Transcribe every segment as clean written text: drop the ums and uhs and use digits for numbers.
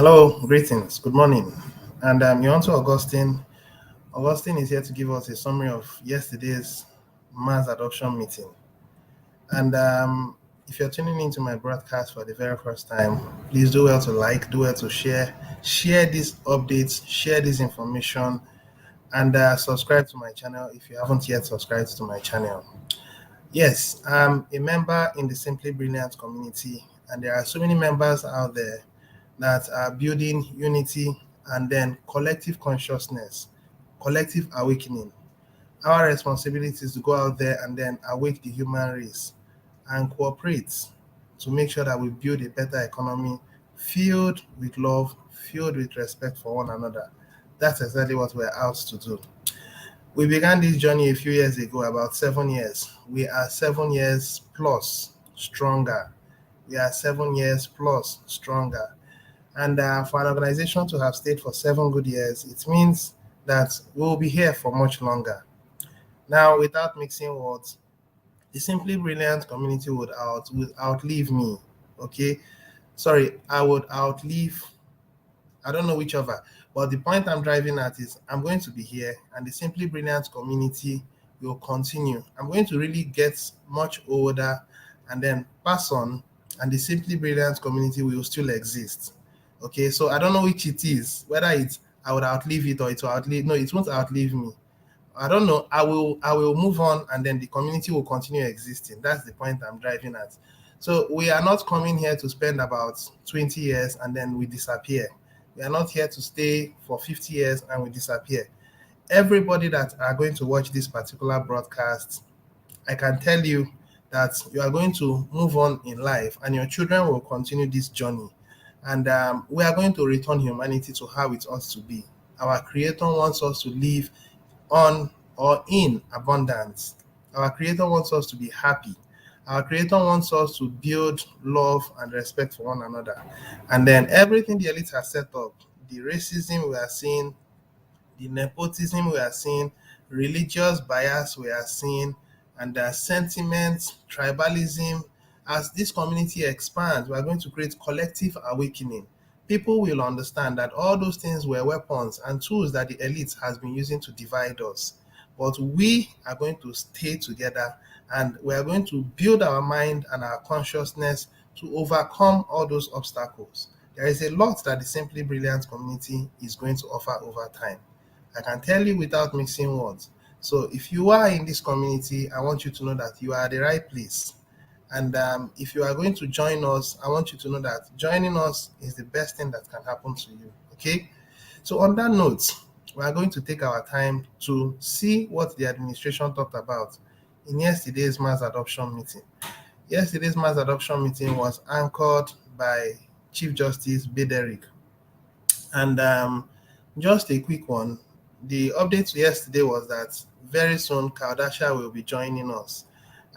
Hello, greetings, good morning. And you're on to Augustine. Augustine is here to give us a summary of yesterday's mass adoption meeting. And if you're tuning into my broadcast for the very first time, please do well to like, do well to share these updates, share this information, and subscribe to my channel if you haven't yet subscribed to my channel. Yes, I'm a member in the Simply Brilliant community, and there are so many members out there that are building unity and then collective consciousness, collective awakening. Our responsibility is to go out there and then awake the human race and cooperate to make sure that we build a better economy filled with love, filled with respect for one another. That's exactly what we're out to do. We began this journey a few years ago, about 7 years. We are 7 years plus stronger. We are 7 years plus stronger. And for an organization to have stayed for 7 good years, it means that we'll be here for much longer. Now, without mixing words, the Simply Brilliant community would outlive me. Okay, sorry, I would outlive. I don't know whichever, but the point I'm driving at is I'm going to be here, and the Simply Brilliant community will continue. I'm going to really get much older, and then pass on, and the Simply Brilliant community will still exist. Okay, so I don't know which it is, whether it's I would outlive it or it will outlive. No, it won't outlive me. I don't know. I will move on, and then the community will continue existing. That's the point I'm driving at. So we are not coming here to spend about 20 years and then we disappear. We are not here to stay for 50 years and we disappear. Everybody that are going to watch this particular broadcast, I can tell you that you are going to move on in life and your children will continue this journey. And we are going to return humanity to how it ought to be. Our Creator wants us to live on or in abundance. Our Creator wants us to be happy. Our Creator wants us to build love and respect for one another. And then everything the elite has set up, the racism we are seeing, the nepotism we are seeing, religious bias we are seeing, and the sentiments, tribalism. As this community expands, we are going to create collective awakening. People will understand that all those things were weapons and tools that the elite has been using to divide us. But we are going to stay together and we are going to build our mind and our consciousness to overcome all those obstacles. There is a lot that the Simply Brilliant community is going to offer over time. I can tell you without mixing words. So if you are in this community, I want you to know that you are at the right place. And if you are going to join us, I want you to know that joining us is the best thing that can happen to you. Okay? So on that note, we are going to take our time to see what the administration talked about in yesterday's mass adoption meeting. Yesterday's mass adoption meeting was anchored by Chief Justice Bederick. And just a quick one, the update yesterday was that very soon Kardashian will be joining us.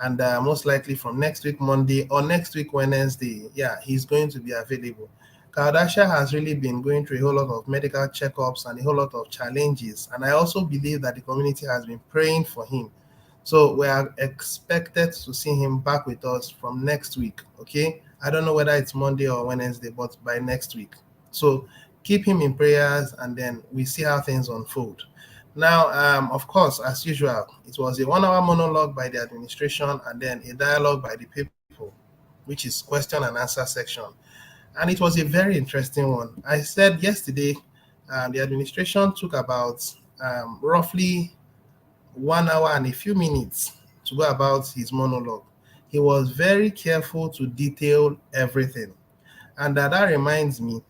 And most likely from next week Monday or next week Wednesday, yeah, he's going to be available. Kardashian has really been going through a whole lot of medical checkups and a whole lot of challenges. And I also believe that the community has been praying for him. So we are expected to see him back with us from next week. Okay. I don't know whether it's Monday or Wednesday, but by next week. So keep him in prayers and then we see how things unfold. Now, of course, as usual, it was a 1 hour monologue by the administration and then a dialogue by the people, which is question and answer section. And it was a very interesting one. I said yesterday, the administration took about roughly 1 hour and a few minutes to go about his monologue. He was very careful to detail everything. And that reminds me,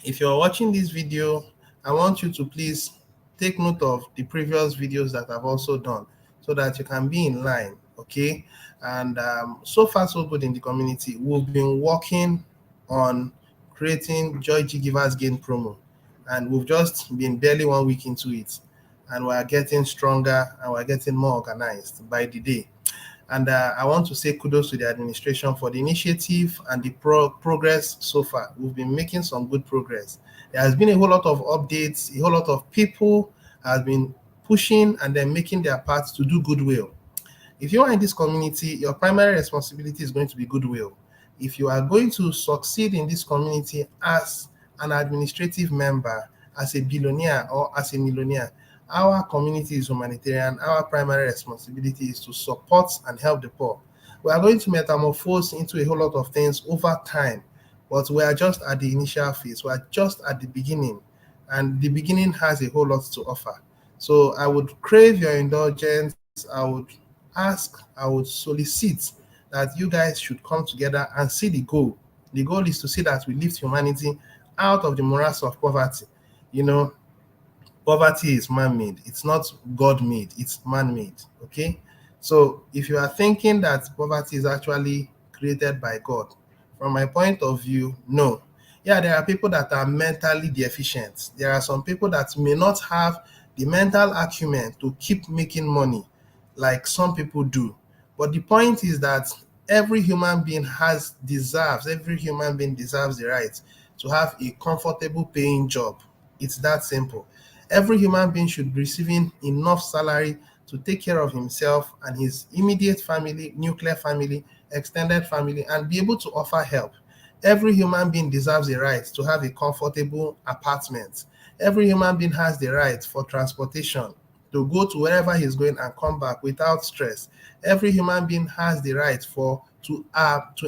if you're watching this video, I want you to please take note of the previous videos that I've also done so that you can be in line, okay? And so far, so good in the community. We've been working on creating Joy G Givers Gain promo, and we've just been barely 1 week into it, and we're getting stronger and we're getting more organized by the day. And I want to say kudos to the administration for the initiative and the progress so far. We've been making some good progress. There has been a whole lot of updates, a whole lot of people have been pushing and then making their part to do goodwill. If you are in this community, your primary responsibility is going to be goodwill. If you are going to succeed in this community as an administrative member, as a billionaire or as a millionaire, our community is humanitarian. Our primary responsibility is to support and help the poor. We are going to metamorphose into a whole lot of things over time, but we are just at the initial phase. We are just at the beginning, and the beginning has a whole lot to offer. So I would crave your indulgence. I would ask, I would solicit that you guys should come together and see the goal. The goal is to see that we lift humanity out of the morass of poverty. You know, poverty is man-made. It's not God-made. It's man-made. Okay. So if you are thinking that poverty is actually created by God, from my point of view, no. Yeah, there are people that are mentally deficient. There are some people that may not have the mental acumen to keep making money like some people do. But the point is that every human being deserves the right to have a comfortable paying job. It's that simple. Every human being should be receiving enough salary to take care of himself and his immediate family, nuclear family, extended family, and be able to offer help. Every human being deserves a right to have a comfortable apartment. Every human being has the right for transportation, to go to wherever he's going and come back without stress. Every human being has the right to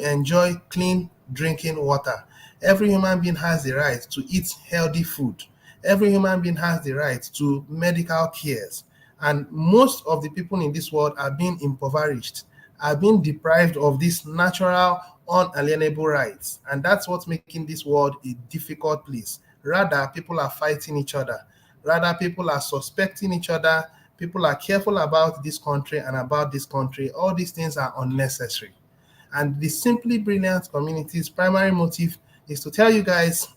enjoy clean drinking water. Every human being has the right to eat healthy food. Every human being has the right to medical cares. And most of the people in this world are being impoverished, are being deprived of these natural, unalienable rights. And that's what's making this world a difficult place. Rather, people are fighting each other. Rather, people are suspecting each other. People are careful about this country and about this country. All these things are unnecessary. And the Simply Brilliant community's primary motive is to tell you guys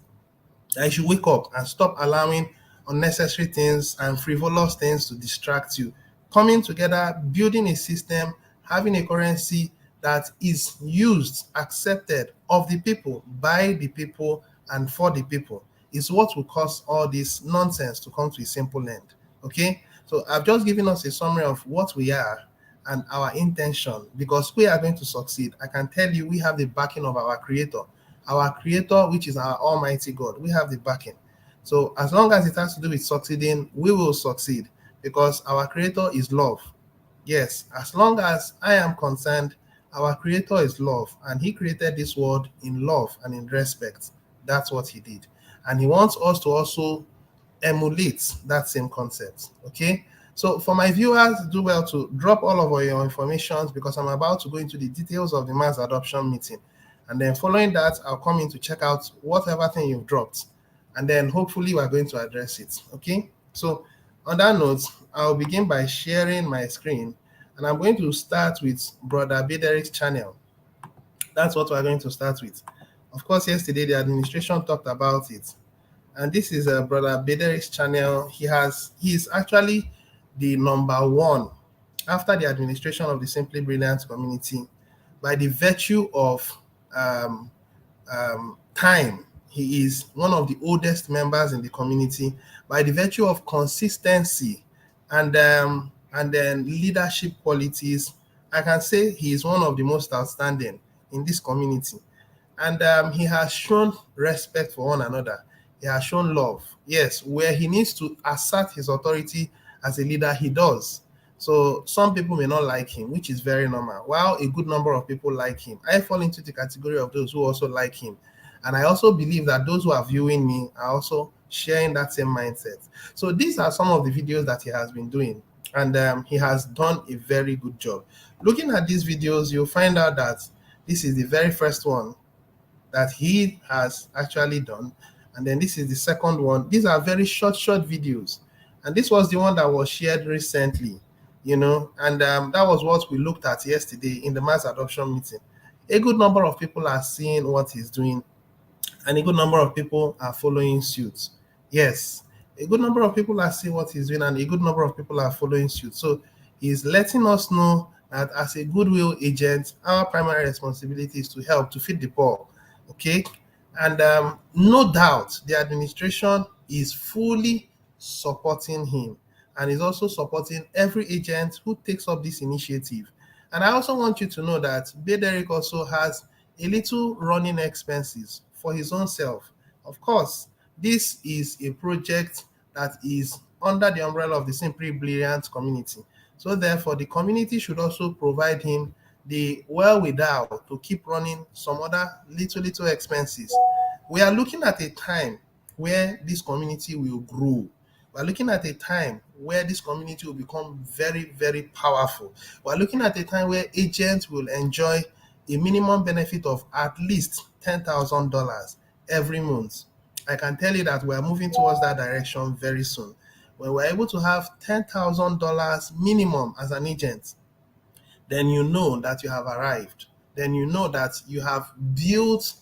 that you should wake up and stop allowing unnecessary things and frivolous things to distract you. Coming together, building a system, having a currency that is used, accepted of the people, by the people, and for the people is what will cause all this nonsense to come to a simple end. Okay? So I've just given us a summary of what we are and our intention, because we are going to succeed. I can tell you we have the backing of our creator. Our creator, which is our almighty God, we have the backing. So as long as it has to do with succeeding, we will succeed, because our creator is love. Yes, as long as I am concerned, our creator is love, and he created this world in love and in respect. That's what he did. And he wants us to also emulate that same concept. Okay. So for my viewers, do well to drop all of your information, because I'm about to go into the details of the mass adoption meeting. And then following that, I'll come in to check out whatever thing you've dropped. And then hopefully we're going to address it. Okay. So on that note, I'll begin by sharing my screen. And I'm going to start with Brother Bederic's channel. That's what we're going to start with. Of course, yesterday the administration talked about it. And this is Brother Bederic's channel. He's actually the number one after the administration of the Simply Brilliant community by the virtue of um, time. He is one of the oldest members in the community by the virtue of consistency and then leadership qualities. I can say he is one of the most outstanding in this community. And he has shown respect for one another. He has shown love. Yes, where he needs to assert his authority as a leader, he does. So some people may not like him, which is very normal, while a good number of people like him. I fall into the category of those who also like him. And I also believe that those who are viewing me are also sharing that same mindset. So these are some of the videos that he has been doing. And he has done a very good job. Looking at these videos, you'll find out that this is the very first one that he has actually done. And then this is the second one. These are very short videos. And this was the one that was shared recently, and that was what we looked at yesterday in the mass adoption meeting. A good number of people are seeing what he's doing, and a good number of people are following suit. Yes, a good number of people are seeing what he's doing, and a good number of people are following suit. So he's letting us know that as a goodwill agent, our primary responsibility is to help to feed the poor. Okay, and no doubt the administration is fully supporting him and is also supporting every agent who takes up this initiative. And I also want you to know that Bederick also has a little running expenses for his own self. Of course, This is a project that is under the umbrella of the Simply Brilliant community. So therefore, the community should also provide him the wherewithal to keep running some other little expenses. We are looking at a time where this community will grow. We're looking at a time where this community will become very powerful. We're looking at a time where agents will enjoy a minimum benefit of at least $10,000 every month. I can tell you that we are moving towards that direction very soon. When we're able to have $10,000 minimum as an agent, then you know that you have arrived. Then you know that you have built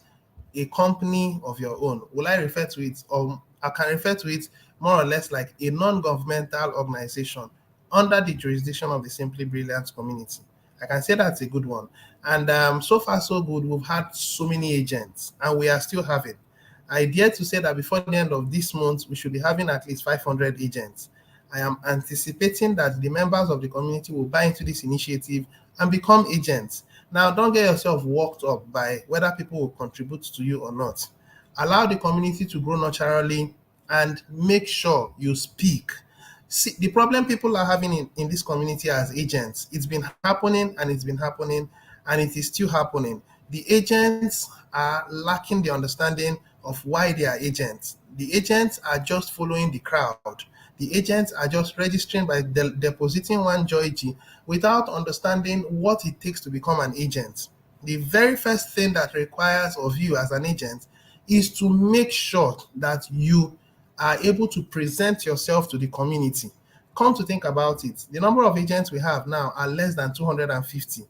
a company of your own. Will I refer to it, or I can refer to it more or less like a non-governmental organization under the jurisdiction of the Simply Brilliant community. I can say that's a good one. And so far, so good. We've had so many agents, and we are still having. I dare to say that before the end of this month, we should be having at least 500 agents. I am anticipating that the members of the community will buy into this initiative and become agents. Now, don't get yourself worked up by whether people will contribute to you or not. Allow the community to grow naturally and make sure you speak. See, the problem people are having in this community as agents, it's been happening and it's been happening and it is still happening. The agents are lacking the understanding of why they are agents. The agents are just following the crowd. The agents are just registering by depositing one Joy G without understanding what it takes to become an agent. The very first thing that requires of you as an agent is to make sure that you are able to present yourself to the community. Come to think about it, the number of agents we have now are less than 250.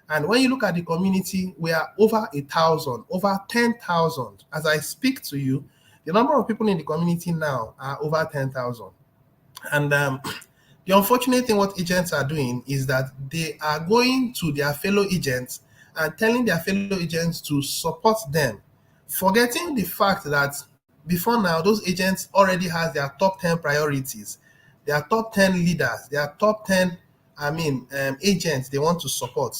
And when you look at the community, we are over 1,000, over 10,000. As I speak to you, the number of people in the community now are over 10,000. And the unfortunate thing what agents are doing is that they are going to their fellow agents and telling their fellow agents to support them, forgetting the fact that before now, those agents already has their top 10 priorities, their top 10 leaders, their top 10, agents they want to support.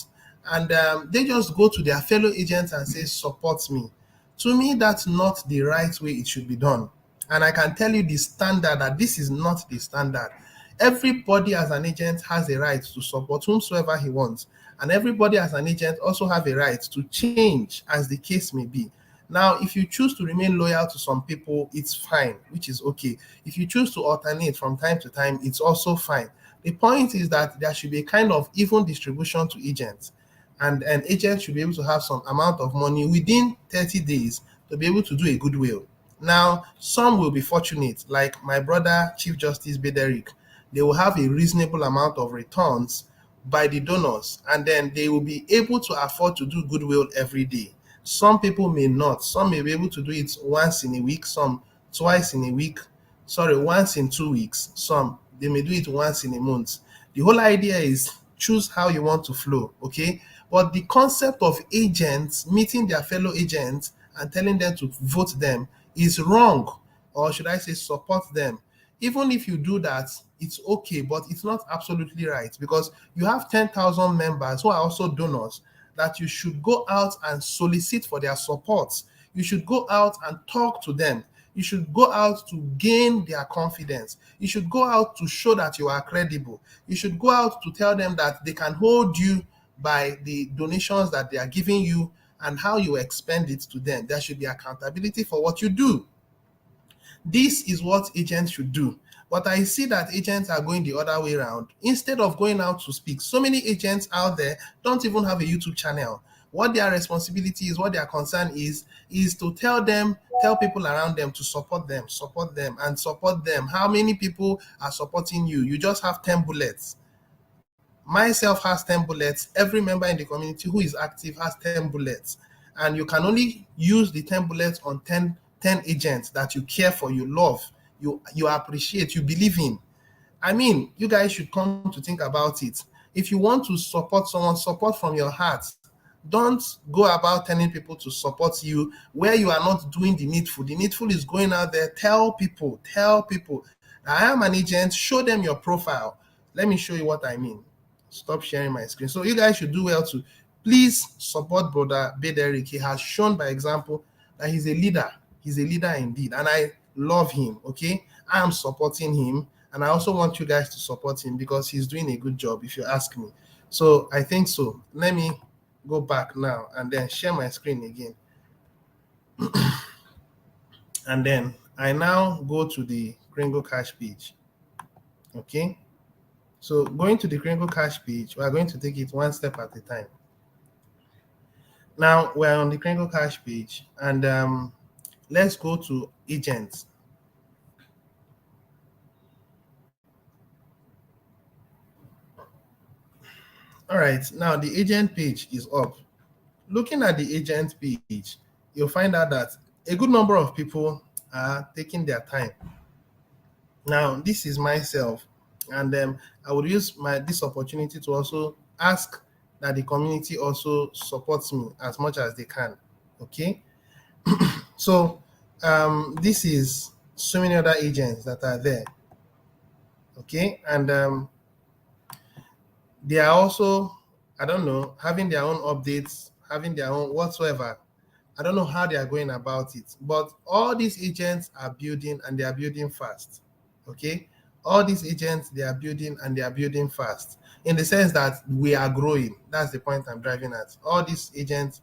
And they just go to their fellow agents and say, support me. To me, that's not the right way it should be done. And I can tell you the standard that this is not the standard. Everybody as an agent has a right to support whomsoever he wants. And everybody as an agent also have a right to change as the case may be. Now, if you choose to remain loyal to some people, it's fine, which is okay. If you choose to alternate from time to time, it's also fine. The point is that there should be a kind of even distribution to agents. And an agent should be able to have some amount of money within 30 days to be able to do a goodwill. Now, some will be fortunate, like my brother, Chief Justice Bederick. They will have a reasonable amount of returns by the donors, and then they will be able to afford to do goodwill every day. Some people may not. Some may be able to do it once in a week, some twice in a week, sorry, once in 2 weeks. Some, they may do it once in a month. The whole idea is choose how you want to flow, okay? But the concept of agents meeting their fellow agents and telling them to vote them is wrong, or should I say support them. Even if you do that, it's okay, but it's not absolutely right, because you have 10,000 members who are also donors that you should go out and solicit for their support. You should go out and talk to them. You should go out to gain their confidence. You should go out to show that you are credible. You should go out to tell them that they can hold you by the donations that they are giving you and how you expend it to them. There should be accountability for what you do. This is what agents should do. But I see that agents are going the other way around. Instead of going out to speak, so many agents out there don't even have a YouTube channel. What their responsibility is, what their concern is to tell people around them to support them, and support them. How many people are supporting you? You just have 10 bullets. Myself has 10 bullets. Every member in the community who is active has 10 bullets. And you can only use the 10 bullets on 10 agents that you care for, you love, you appreciate, you believe in. I mean, you guys should come to think about it. If you want to support someone, support from your heart. Don't go about telling people to support you where you are not doing the needful. The needful is going out there, tell people, I am an agent, show them your profile. Let me show you what I mean. Stop sharing my screen. So you guys should do well to please support Brother Bederick. He has shown by example that he's a leader. He's a leader indeed. And I love him. Okay, I am supporting him, and I also want you guys to support him because he's doing a good job, if you ask me. So I think so. Let me go back now and then share my screen again. And then I now go to the Gringo Cash page. Okay. So going to the Gringo Cash page, we are going to take it one step at a time. Now we're on the Gringo Cash page, and let's go to agents. All right, now the agent page is up. Looking at the agent page, you'll find out that a good number of people are taking their time. Now, this is myself, and I would use this opportunity to also ask that the community also supports me as much as they can. Okay, so this is so many other agents that are there. Okay, and they are also, I don't know, having their own updates, having their own whatsoever. I don't know how they are going about it, but all these agents are building, and they are building fast. Okay, all these agents, they are building, and they are building fast, in the sense that we are growing. That's the point I'm driving at. All these agents,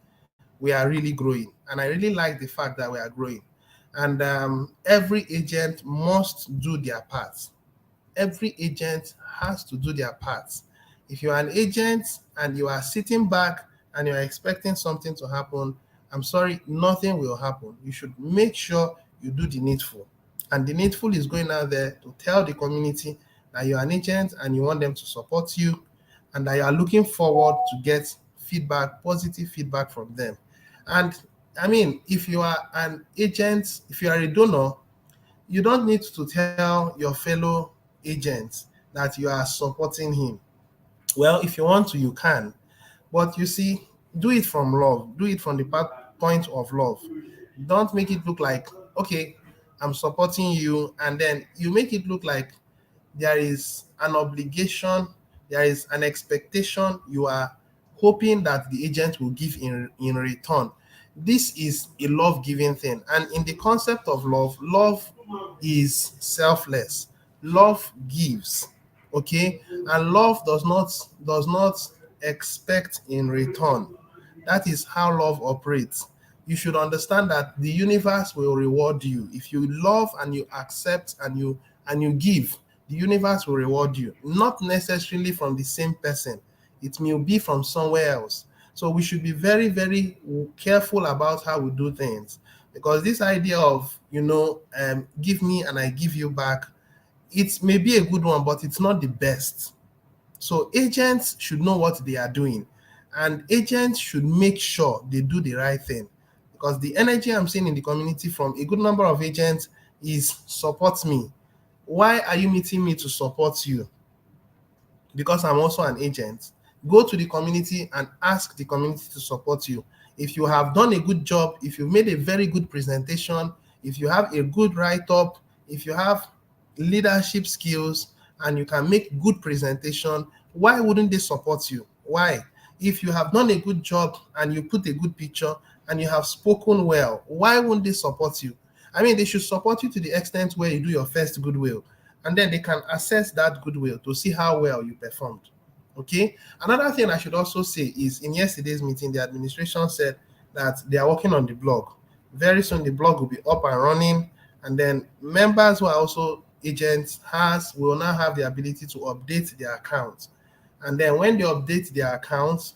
we are really growing, and I really like the fact that we are growing. And every agent must do their part. Every agent has to do their parts. If you are an agent and you are sitting back and you are expecting something to happen, I'm sorry, nothing will happen. You should make sure you do the needful. And the needful is going out there to tell the community that you are an agent and you want them to support you, and that you are looking forward to get feedback, positive feedback from them. And I mean, if you are an agent, if you are a donor, you don't need to tell your fellow agents that you are supporting him. Well, if you want to, you can. But you see, do it from love. Do it from the point of love. Don't make it look like, okay, I'm supporting you, and then you make it look like there is an obligation, there is an expectation you are hoping that the agent will give in return. This is a love giving thing. And in the concept of love, love is selfless. Love gives. Okay? And love does not expect in return. That is how love operates. You should understand that the universe will reward you. If you love and you accept and you give, the universe will reward you. Not necessarily from the same person. It may be from somewhere else. So we should be very, very careful about how we do things, because this idea of, give me and I give you back, it may be a good one, but it's not the best. So agents should know what they are doing, and agents should make sure they do the right thing, because the energy I'm seeing in the community from a good number of agents is support me. Why are you meeting me to support you? Because I'm also an agent. Go to the community and ask the community to support you. If you have done a good job, if you've made a very good presentation, if you have a good write-up, if you have leadership skills and you can make good presentation, why wouldn't they support you? Why? If you have done a good job and you put a good picture and you have spoken well, why wouldn't they support you? I mean, they should support you to the extent where you do your first goodwill, and then they can assess that goodwill to see how well you performed. Okay. Another thing I should also say is, in yesterday's meeting, the administration said that they are working on the blog. Very soon, the blog will be up and running, and then members who are also agents will now have the ability to update their accounts. And then when they update their accounts,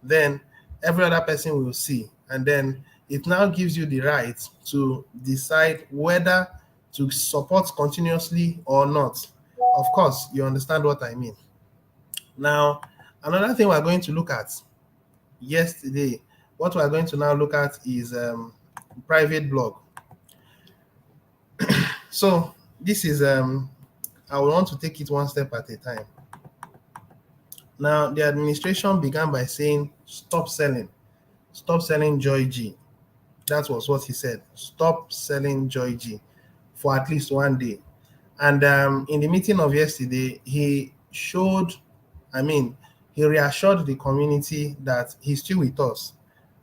then every other person will see, and then it now gives you the right to decide whether to support continuously or not. Of course, you understand what I mean. Now, another thing we're going to look at yesterday, what we're going to now look at is private blog. So this is, I will want to take it one step at a time. Now, the administration began by saying, stop selling Joy G. That was what he said. Stop selling Joy G for at least one day. And in the meeting of yesterday, he reassured the community that he's still with us,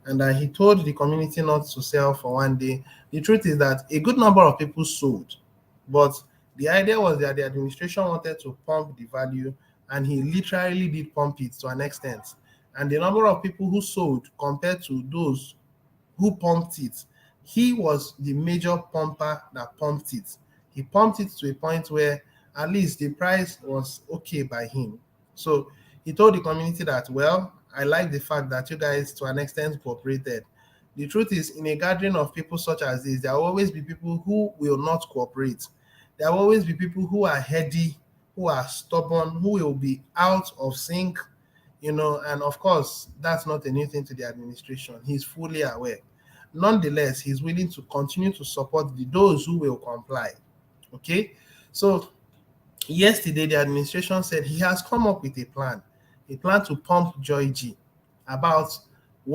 and he told the community not to sell for one day. The truth is that a good number of people sold, but the idea was that the administration wanted to pump the value, and he literally did pump it to an extent. And the number of people who sold compared to those who pumped it, he was the major pumper that pumped it. He pumped it to a point where at least the price was okay by him. So he told the community that, well, I like the fact that you guys to an extent cooperated. The truth is, in a gathering of people such as this, there will always be people who will not cooperate. There will always be people who are heady, who are stubborn, who will be out of sync, and of course, that's not a new thing to the administration. He's fully aware. Nonetheless, he's willing to continue to support those who will comply. Okay, so yesterday the administration said he has come up with a plan to pump Joy G about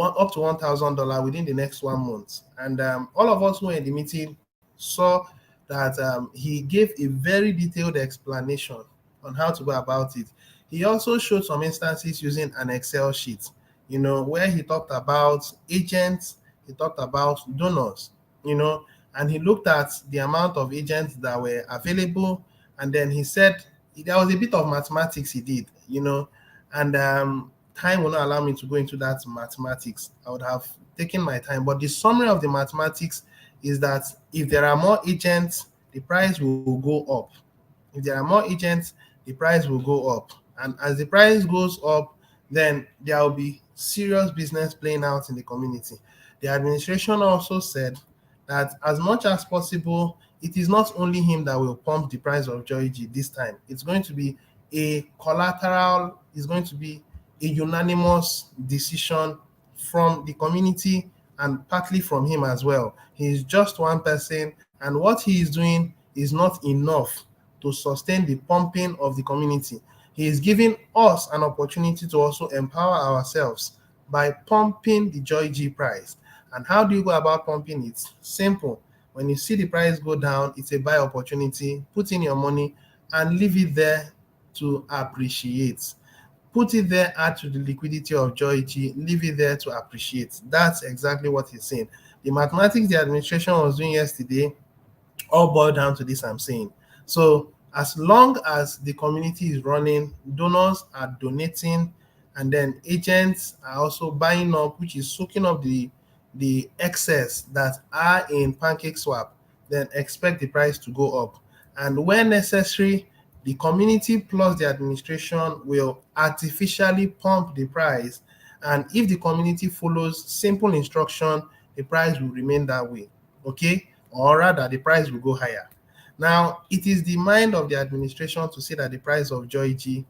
up to $1,000 within the next 1 month. And all of us who were in the meeting saw that he gave a very detailed explanation on how to go about it. He also showed some instances using an Excel sheet, where he talked about agents, he talked about donors, and he looked at the amount of agents that were available. And then he said there was a bit of mathematics he did, and time will not allow me to go into that mathematics. I would have taken my time, but the summary of the mathematics is that if there are more agents, the price will go up. If there are more agents, the price will go up. And as the price goes up, then there will be serious business playing out in the community. The administration also said that as much as possible, it is not only him that will pump the price of Joy G this time. It's going to be a collateral, it's going to be a unanimous decision from the community and partly from him as well. He is just one person, and what he is doing is not enough to sustain the pumping of the community. He is giving us an opportunity to also empower ourselves by pumping the Joy G price. And how do you go about pumping it? Simple. When you see the price go down, it's a buy opportunity. Put in your money and leave it there to appreciate. Put it there, add to the liquidity of Joy G, leave it there to appreciate. That's exactly what he's saying. The mathematics the administration was doing yesterday all boil down to this I'm saying. So as long as the community is running, donors are donating, and then agents are also buying up, which is soaking up the excess that are in PancakeSwap, then expect the price to go up. And when necessary, the community plus the administration will artificially pump the price. And if the community follows simple instruction, the price will remain that way. Okay? Or rather, the price will go higher. Now, it is the mind of the administration to say that the price of Joy G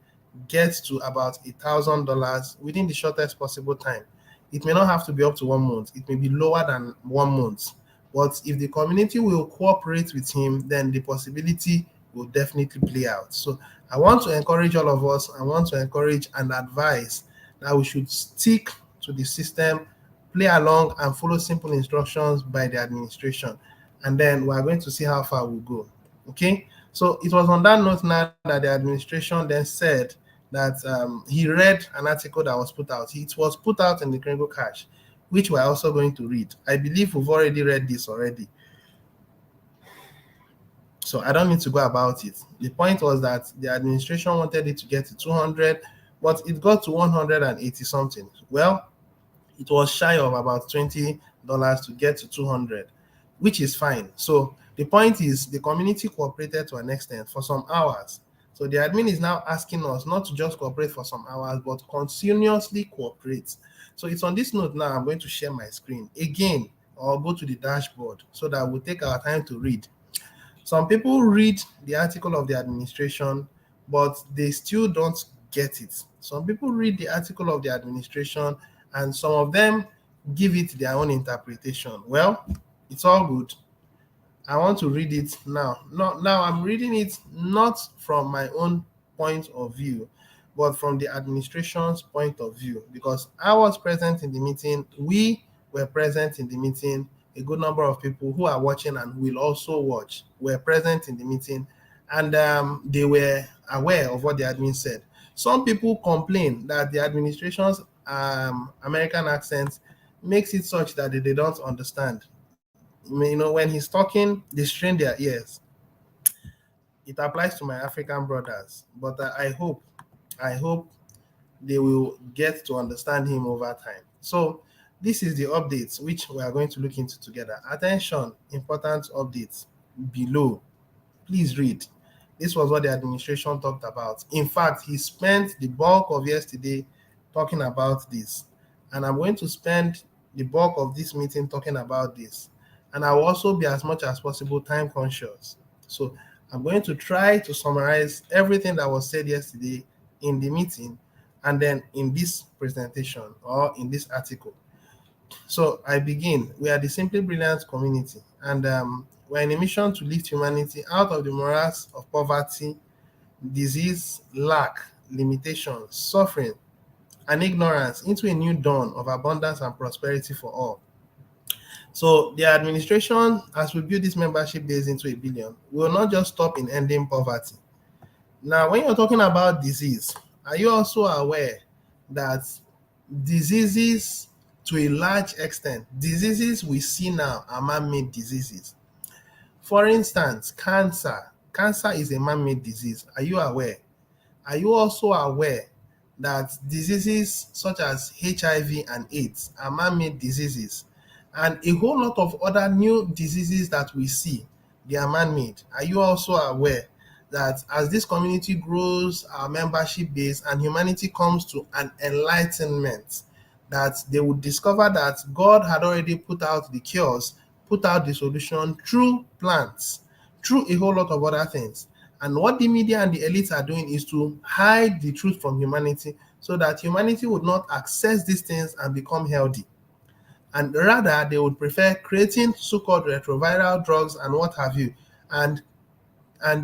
gets to about $1,000 within the shortest possible time. It may not have to be up to 1 month. It may be lower than 1 month. But if the community will cooperate with him, then the possibility will definitely play out. So I want to encourage all of us, I want to encourage and advise that we should stick to the system, play along and follow simple instructions by the administration. And then we're going to see how far we'll go. Okay? So it was on that note now that the administration then said that he read an article that was put out. It was put out in the Gringo Cash, which we're also going to read. I believe we've already read this already. So I don't need to go about it. The point was that the administration wanted it to get to 200, but it got to 180 something. Well, it was shy of about $20 to get to 200, which is fine. So the point is the community cooperated to an extent for some hours. So the admin is now asking us not to just cooperate for some hours, but continuously cooperate. So it's on this note now, I'm going to share my screen again, or go to the dashboard so that we'll take our time to read. Some people read the article of the administration, but they still don't get it. Some people read the article of the administration, and some of them give it their own interpretation. Well, it's all good. I want to read it now. Now I'm reading it not from my own point of view, but from the administration's point of view, because I was present in the meeting. We were present in the meeting. A good number of people who are watching and will also watch were present in the meeting, and they were aware of what the admin said. Some people complain that the administration's American accent makes it such that they don't understand. When he's talking, they strain their ears. It applies to my African brothers, but I hope they will get to understand him over time. So this is the updates which we are going to look into together. Attention, important updates below. Please read. This was what the administration talked about. In fact, he spent the bulk of yesterday talking about this. And I'm going to spend the bulk of this meeting talking about this. And I will also be as much as possible time conscious. So I'm going to try to summarize everything that was said yesterday in the meeting and then in this presentation or in this article. So I begin. We are the Simply Brilliant community, and we're in a mission to lift humanity out of the morass of poverty, disease, lack, limitation, suffering, and ignorance into a new dawn of abundance and prosperity for all. So the administration, as we build this membership base into a billion, will not just stop in ending poverty. Now, when you're talking about disease, are you also aware that diseases, to a large extent, diseases we see now are man-made diseases? For instance, cancer. Cancer is a man-made disease. Are you aware? Are you also aware that diseases such as HIV and AIDS are man-made diseases? And a whole lot of other new diseases that we see, they are man-made. Are you also aware that as this community grows, our membership base, and humanity comes to an enlightenment, that they would discover that God had already put out the cures, put out the solution through plants, through a whole lot of other things. And what the media and the elites are doing is to hide the truth from humanity so that humanity would not access these things and become healthy. And rather, they would prefer creating so-called retroviral drugs and what have you, and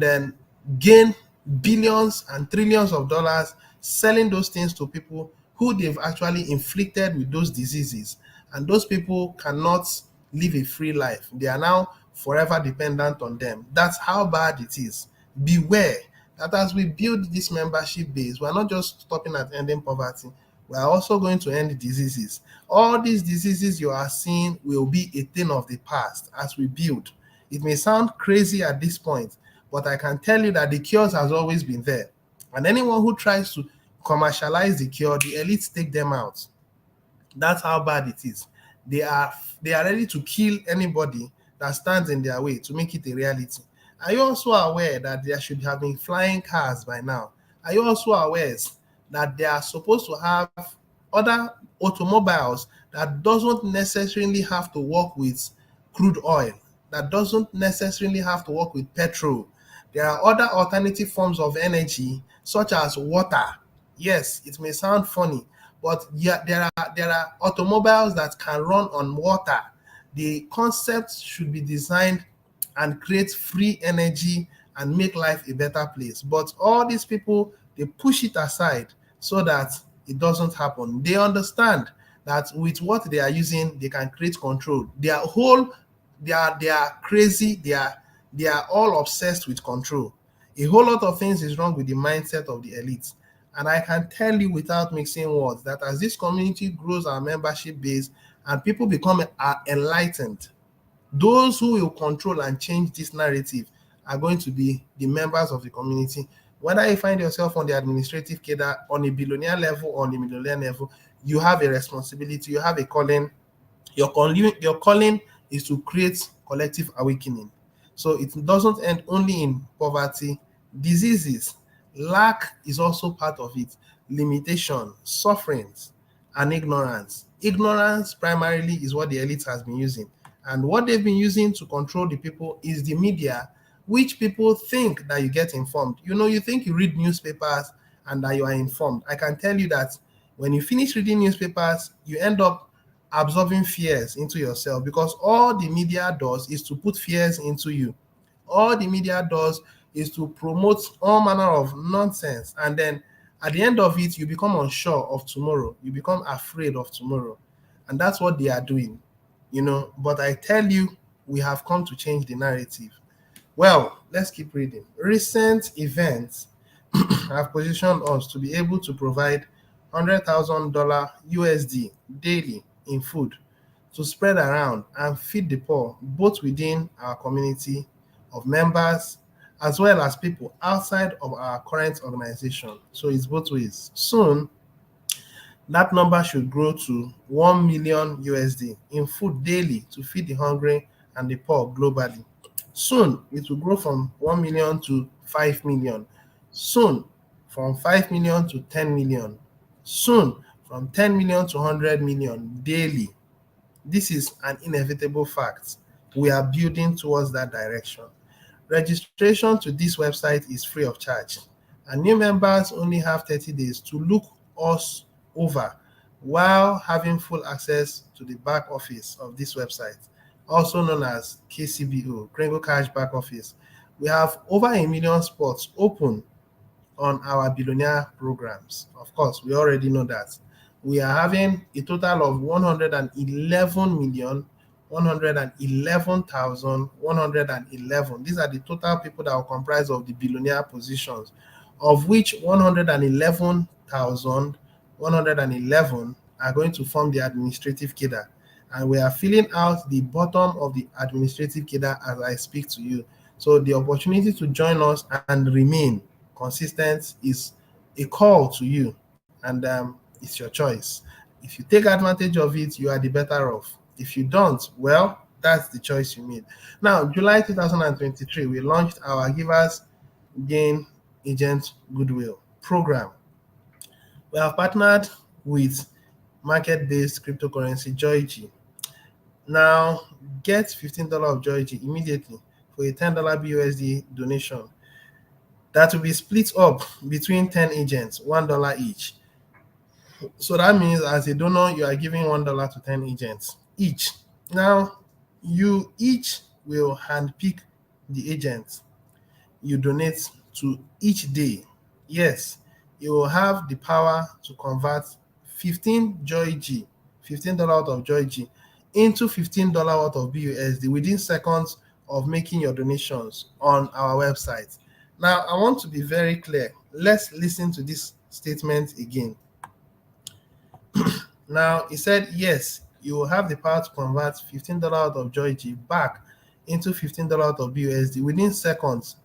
then gain billions and trillions of dollars selling those things to people who they've actually inflicted with those diseases. And those people cannot live a free life. They are now forever dependent on them. That's how bad it is. Beware that as we build this membership base, we're not just stopping at ending poverty, we are also going to end diseases. All these diseases you are seeing will be a thing of the past as we build. It may sound crazy at this point, but I can tell you that the cures has always been there. And anyone who tries to commercialize the cure, the elites take them out. That's how bad it is. They are ready to kill anybody that stands in their way to make it a reality. Are you also aware that there should have been flying cars by now? Are you also aware that they are supposed to have other automobiles that doesn't necessarily have to work with crude oil, that doesn't necessarily have to work with petrol? There are other alternative forms of energy, such as water. Yes, it may sound funny, but yeah, there are automobiles that can run on water. The concept should be designed and create free energy and make life a better place. But all these people, they push it aside so that it doesn't happen. They understand that with what they are using, they can create control. They are crazy. They are all obsessed with control. A whole lot of things is wrong with the mindset of the elites. And I can tell you without mixing words that as this community grows our membership base and people become enlightened, those who will control and change this narrative are going to be the members of the community. Whether you find yourself on the administrative cadre, on a billionaire level, or on a millionaire level, you have a responsibility, you have a calling. Your calling is to create collective awakening. So it doesn't end only in poverty, diseases. Lack is also part of it. Limitation, sufferings, and ignorance. Ignorance primarily is what the elite has been using. And what they've been using to control the people is the media, which people think that you get informed. You think you read newspapers and that you are informed. I can tell you that when you finish reading newspapers, you end up absorbing fears into yourself, because all the media does is to put fears into you. All the media does is to promote all manner of nonsense. And then at the end of it, you become unsure of tomorrow. You become afraid of tomorrow. And that's what they are doing. But I tell you, we have come to change the narrative. Well, let's keep reading. Recent events have positioned us to be able to provide $100,000 USD daily in food to spread around and feed the poor, both within our community of members as well as people outside of our current organization. So it's both ways. Soon, that number should grow to 1 million USD in food daily to feed the hungry and the poor globally. Soon, it will grow from 1 million to 5 million. Soon, from 5 million to 10 million. Soon, from 10 million to 100 million daily. This is an inevitable fact. We are building towards that direction. Registration to this website is free of charge, and new members only have 30 days to look us over while having full access to the back office of this website, also known as KCBO, Kringle Cash Back Office. We have over 1 million spots open on our billionaire programs. Of course, we already know that. We are having a total of 111,111,111. These are the total people that will comprise of the billionaire positions, of which 111,111 are going to form the administrative cadre. And we are filling out the bottom of the administrative cadre as I speak to you. So the opportunity to join us and remain consistent is a call to you, and it's your choice. If you take advantage of it, you are the better off. If you don't, well, that's the choice you made. Now, July 2023, we launched our Givers Gain Agent Goodwill program. We have partnered with market-based cryptocurrency JoyG. Now, get $15 of JoyG immediately for a $10 BUSD donation. That will be split up between 10 agents, $1 each. So that means as a donor, you are giving $1 to 10 agents each. Now, you each will handpick the agents you donate to each day. Yes, you will have the power to convert 15 JoyG, $15 out of JoyG, into $15 out of BUSD within seconds of making your donations on our website. Now, I want to be very clear. Let's listen to this statement again. Now, he said, yes, you will have the power to convert $15 out of JoyG back into $15 out of BUSD within seconds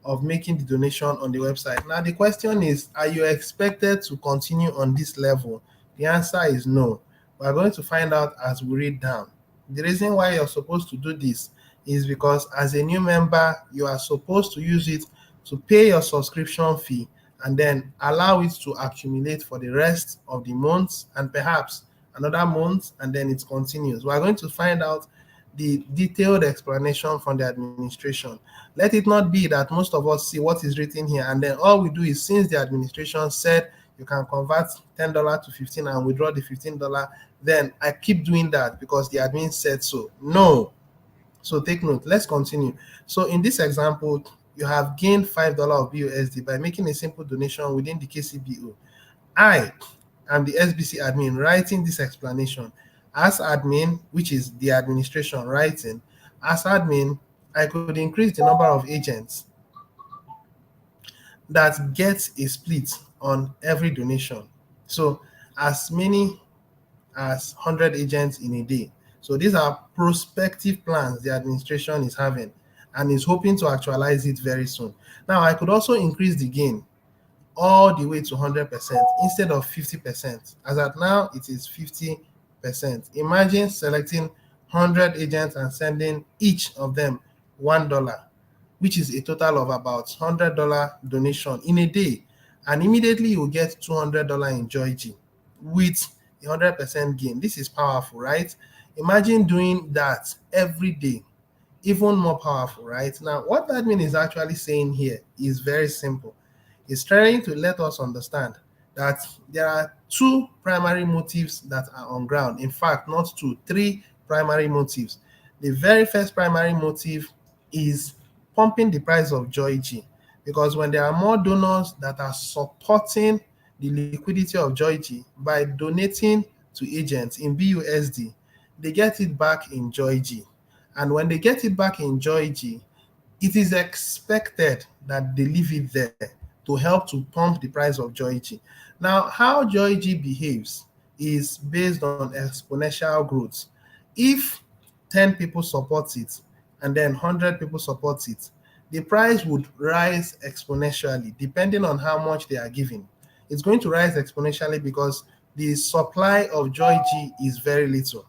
of making the donation on the website. Now, the question is, are you expected to continue on this level? The answer is no. We're going to find out as we read down. The reason why you're supposed to do this is because as a new member, you are supposed to use it to pay your subscription fee and then allow it to accumulate for the rest of the months and perhaps another month, and then it continues. We're going to find out the detailed explanation from the administration. Let it not be that most of us see what is written here and then all we do is, since the administration said you can convert $10 to 15 and withdraw the $15, then I keep doing that because the admin said so. No. So take note. Let's continue. So in this example, you have gained $5 of BUSD by making a simple donation within the KCBO. I am the SBC admin writing this explanation. As admin, which is the administration writing, as admin, I could increase the number of agents that gets a split on every donation. So as many as 100 agents in a day. So these are prospective plans the administration is having and is hoping to actualize it very soon. Now, I could also increase the gain all the way to 100% instead of 50%. As at now, it is 50%. Imagine selecting 100 agents and sending each of them $1, which is a total of about $100 donation in a day. And immediately you will get $200 in JoyG with 100% gain. This is powerful, right? Imagine doing that every day. Even more powerful, right? Now, what that means is actually saying here is very simple. It's trying to let us understand that there are two primary motives that are on ground. In fact, not two, three primary motives. The very first primary motive is pumping the price of JoyG, because when there are more donors that are supporting the liquidity of JoyG by donating to agents in BUSD, they get it back in JoyG. And when they get it back in JoyG, it is expected that they leave it there to help to pump the price of JoyG. Now, how JoyG behaves is based on exponential growth. if 10 people support it and then 100 people support it, the price would rise exponentially depending on how much they are giving. It's going to rise exponentially because the supply of Joy G is very little.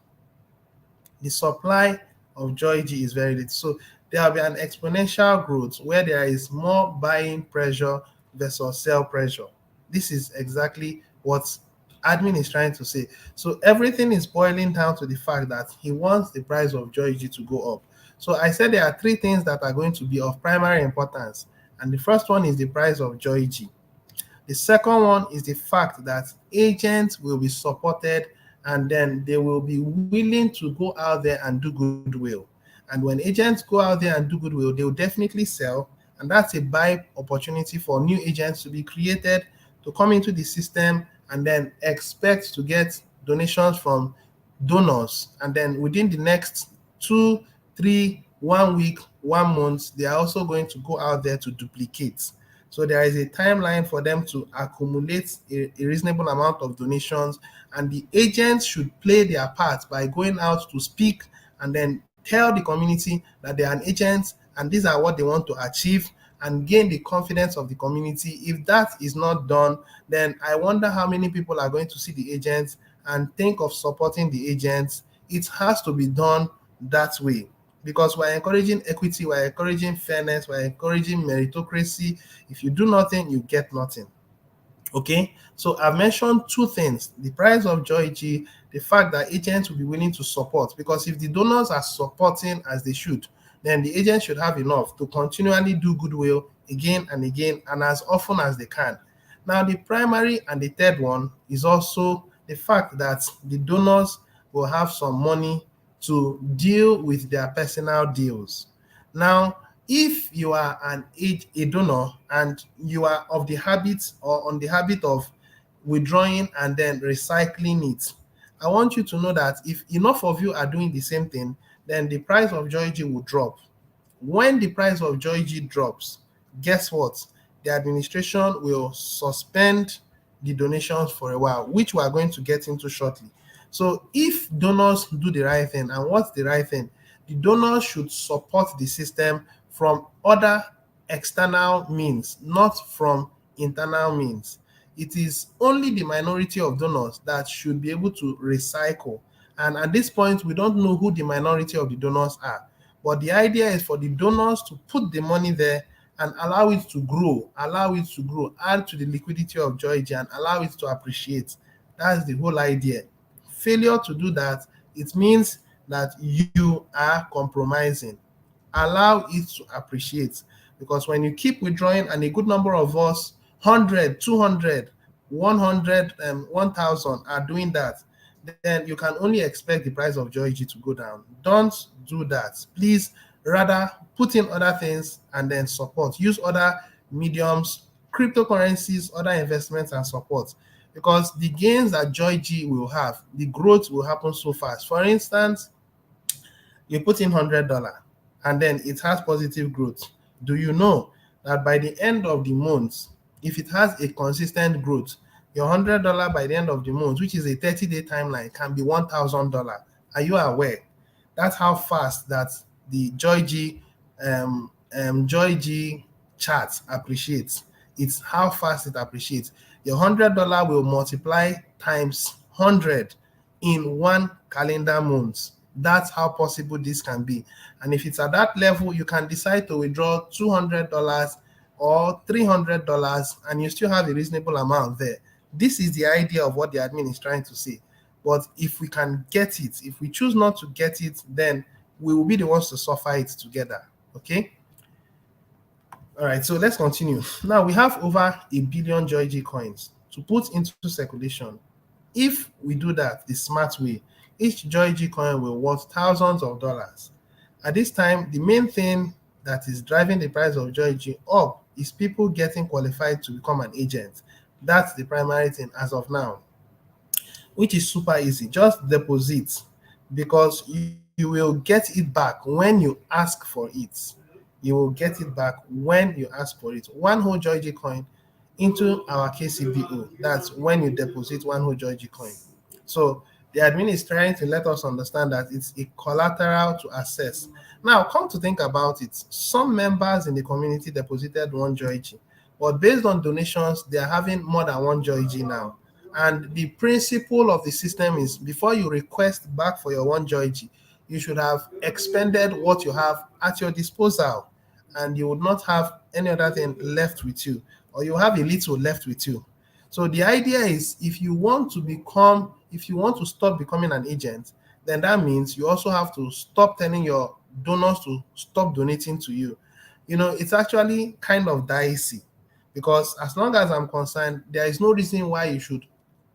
The supply of Joy G is very little. So there will be an exponential growth where there is more buying pressure versus sell pressure. This is exactly what admin is trying to say. So everything is boiling down to the fact that he wants the price of Joy G to go up. So I said there are three things that are going to be of primary importance. And the first one is the price of Joy G. The second one is the fact that agents will be supported and then they will be willing to go out there and do goodwill. And when agents go out there and do goodwill, they will definitely sell. And that's a buy opportunity for new agents to be created to come into the system and then expect to get donations from donors. And then within the next 2, 3, 1 week, 1 month, they are also going to go out there to duplicate. So there is a timeline for them to accumulate a reasonable amount of donations, and the agents should play their part by going out to speak and then tell the community that they are an agent and these are what they want to achieve and gain the confidence of the community. If that is not done, then I wonder how many people are going to see the agents and think of supporting the agents. It has to be done that way, because we're encouraging equity, we're encouraging fairness, we're encouraging meritocracy. If you do nothing, you get nothing. Okay, so I've mentioned two things: the price of Joy G, the fact that agents will be willing to support, because if the donors are supporting as they should, then the agents should have enough to continually do goodwill again and again and as often as they can. Now, the primary and the third one is also the fact that the donors will have some money to deal with their personal deals. Now, if you are a donor and you are of the habit or on the habit of withdrawing and then recycling it, I want you to know that if enough of you are doing the same thing, then the price of Joy G will drop. When the price of Joy G drops, guess what? The administration will suspend the donations for a while, which we are going to get into shortly. So if donors do the right thing, and what's the right thing? The donors should support the system from other external means, not from internal means. It is only the minority of donors that should be able to recycle. And at this point, we don't know who the minority of the donors are. But the idea is for the donors to put the money there and allow it to grow, add to the liquidity of Joy G and allow it to appreciate. That's the whole idea. Failure to do that, it means that you are compromising. Allow it to appreciate, because when you keep withdrawing and a good number of us, 100, 200, 100, 1000 are doing that, then you can only expect the price of Joy G to go down. Don't do that. Please, rather put in other things and then support. Use other mediums, cryptocurrencies, other investments and support, because the gains that Joy G will have, the growth will happen so fast. For instance, you put in $100 and then it has positive growth. Do you know that by the end of the month, if it has a consistent growth, your $100 by the end of the month, which is a 30-day timeline, can be $1,000? Are you aware? That's how fast that the Joy G chart appreciates. It's how fast it appreciates. Your $100 will multiply times 100 in one calendar month. That's how possible this can be. And if it's at that level, you can decide to withdraw $200 or $300 and you still have a reasonable amount there. This is the idea of what the admin is trying to say. But if we can get it, if we choose not to get it, then we will be the ones to suffer it together. Okay? All right, so let's continue. Now we have over 1 billion Joy G coins to put into circulation. If we do that the smart way, each Joy G coin will worth thousands of dollars. At this time, the main thing that is driving the price of Joy G up is people getting qualified to become an agent. That's the primary thing as of now, which is super easy. Just deposit, because you will get it back when you ask for it. You will get it back when you ask for it. One whole Joy G coin into our KCBO. That's when you deposit one whole Joy G coin. So The admin is trying to let us understand that it's a collateral to access. Now, come to think about it, some members in the community deposited one Joy G, but based on donations, they are having more than one Joy G now. And the principle of the system is before you request back for your one Joy G, you should have expended what you have at your disposal, and you would not have any other thing left with you, or you have a little left with you. So the idea is if you want to stop becoming an agent, then that means you also have to stop telling your donors to stop donating to you. It's actually kind of dicey because as long as I'm concerned, there is no reason why you should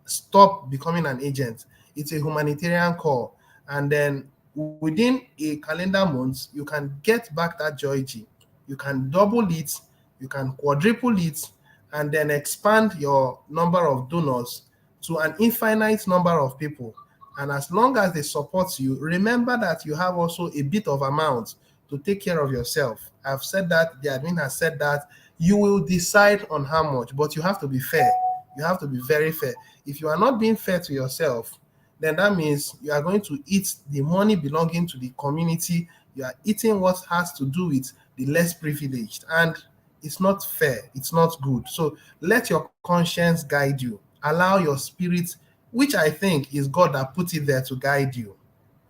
stop becoming an agent. It's a humanitarian call. And then within a calendar month, you can get back that Joy G. You can double it, you can quadruple it, and then expand your number of donors to an infinite number of people. And as long as they support you, remember that you have also a bit of amount to take care of yourself. I've said that, the admin has said that. You will decide on how much, but you have to be fair. You have to be very fair. If you are not being fair to yourself, then that means you are going to eat the money belonging to the community. You are eating what has to do with the less privileged. And it's not fair. It's not good. So let your conscience guide you. Allow your spirit, which I think is God that put it there to guide you.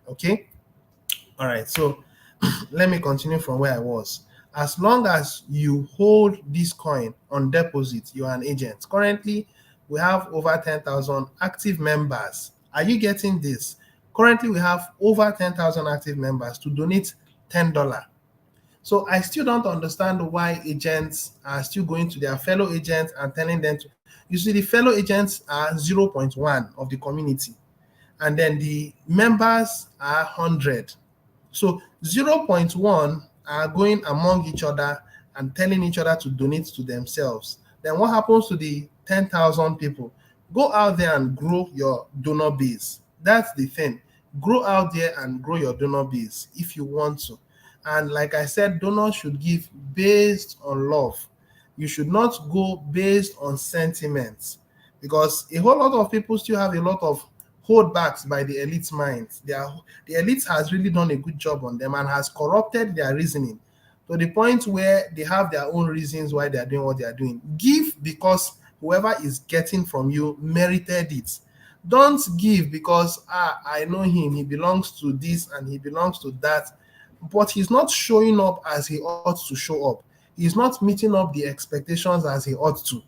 Okay? All right. So let me continue from where I was. As long as you hold this coin on deposit, you are an agent. Currently, we have over 10,000 active members. Are you getting this? Currently, we have over 10,000 active members to donate $10. So I still don't understand why agents are still going to their fellow agents and telling them to. You see, the fellow agents are zero point 0.1 of the community, and then the members are 100. So zero point 0.1 are going among each other and telling each other to donate to themselves. Then what happens to the 10,000 people? Go out there and grow your donor base. That's the thing. Grow out there and grow your donor base if you want to. And like I said, donors should give based on love. You should not go based on sentiments, because a whole lot of people still have a lot of holdbacks by the elite's minds. The elite has really done a good job on them and has corrupted their reasoning to the point where they have their own reasons why they are doing what they are doing. Give because whoever is getting from you merited it. Don't give because I know him, he belongs to this and he belongs to that, but he's not showing up as he ought to show up. He's not meeting up the expectations as he ought to.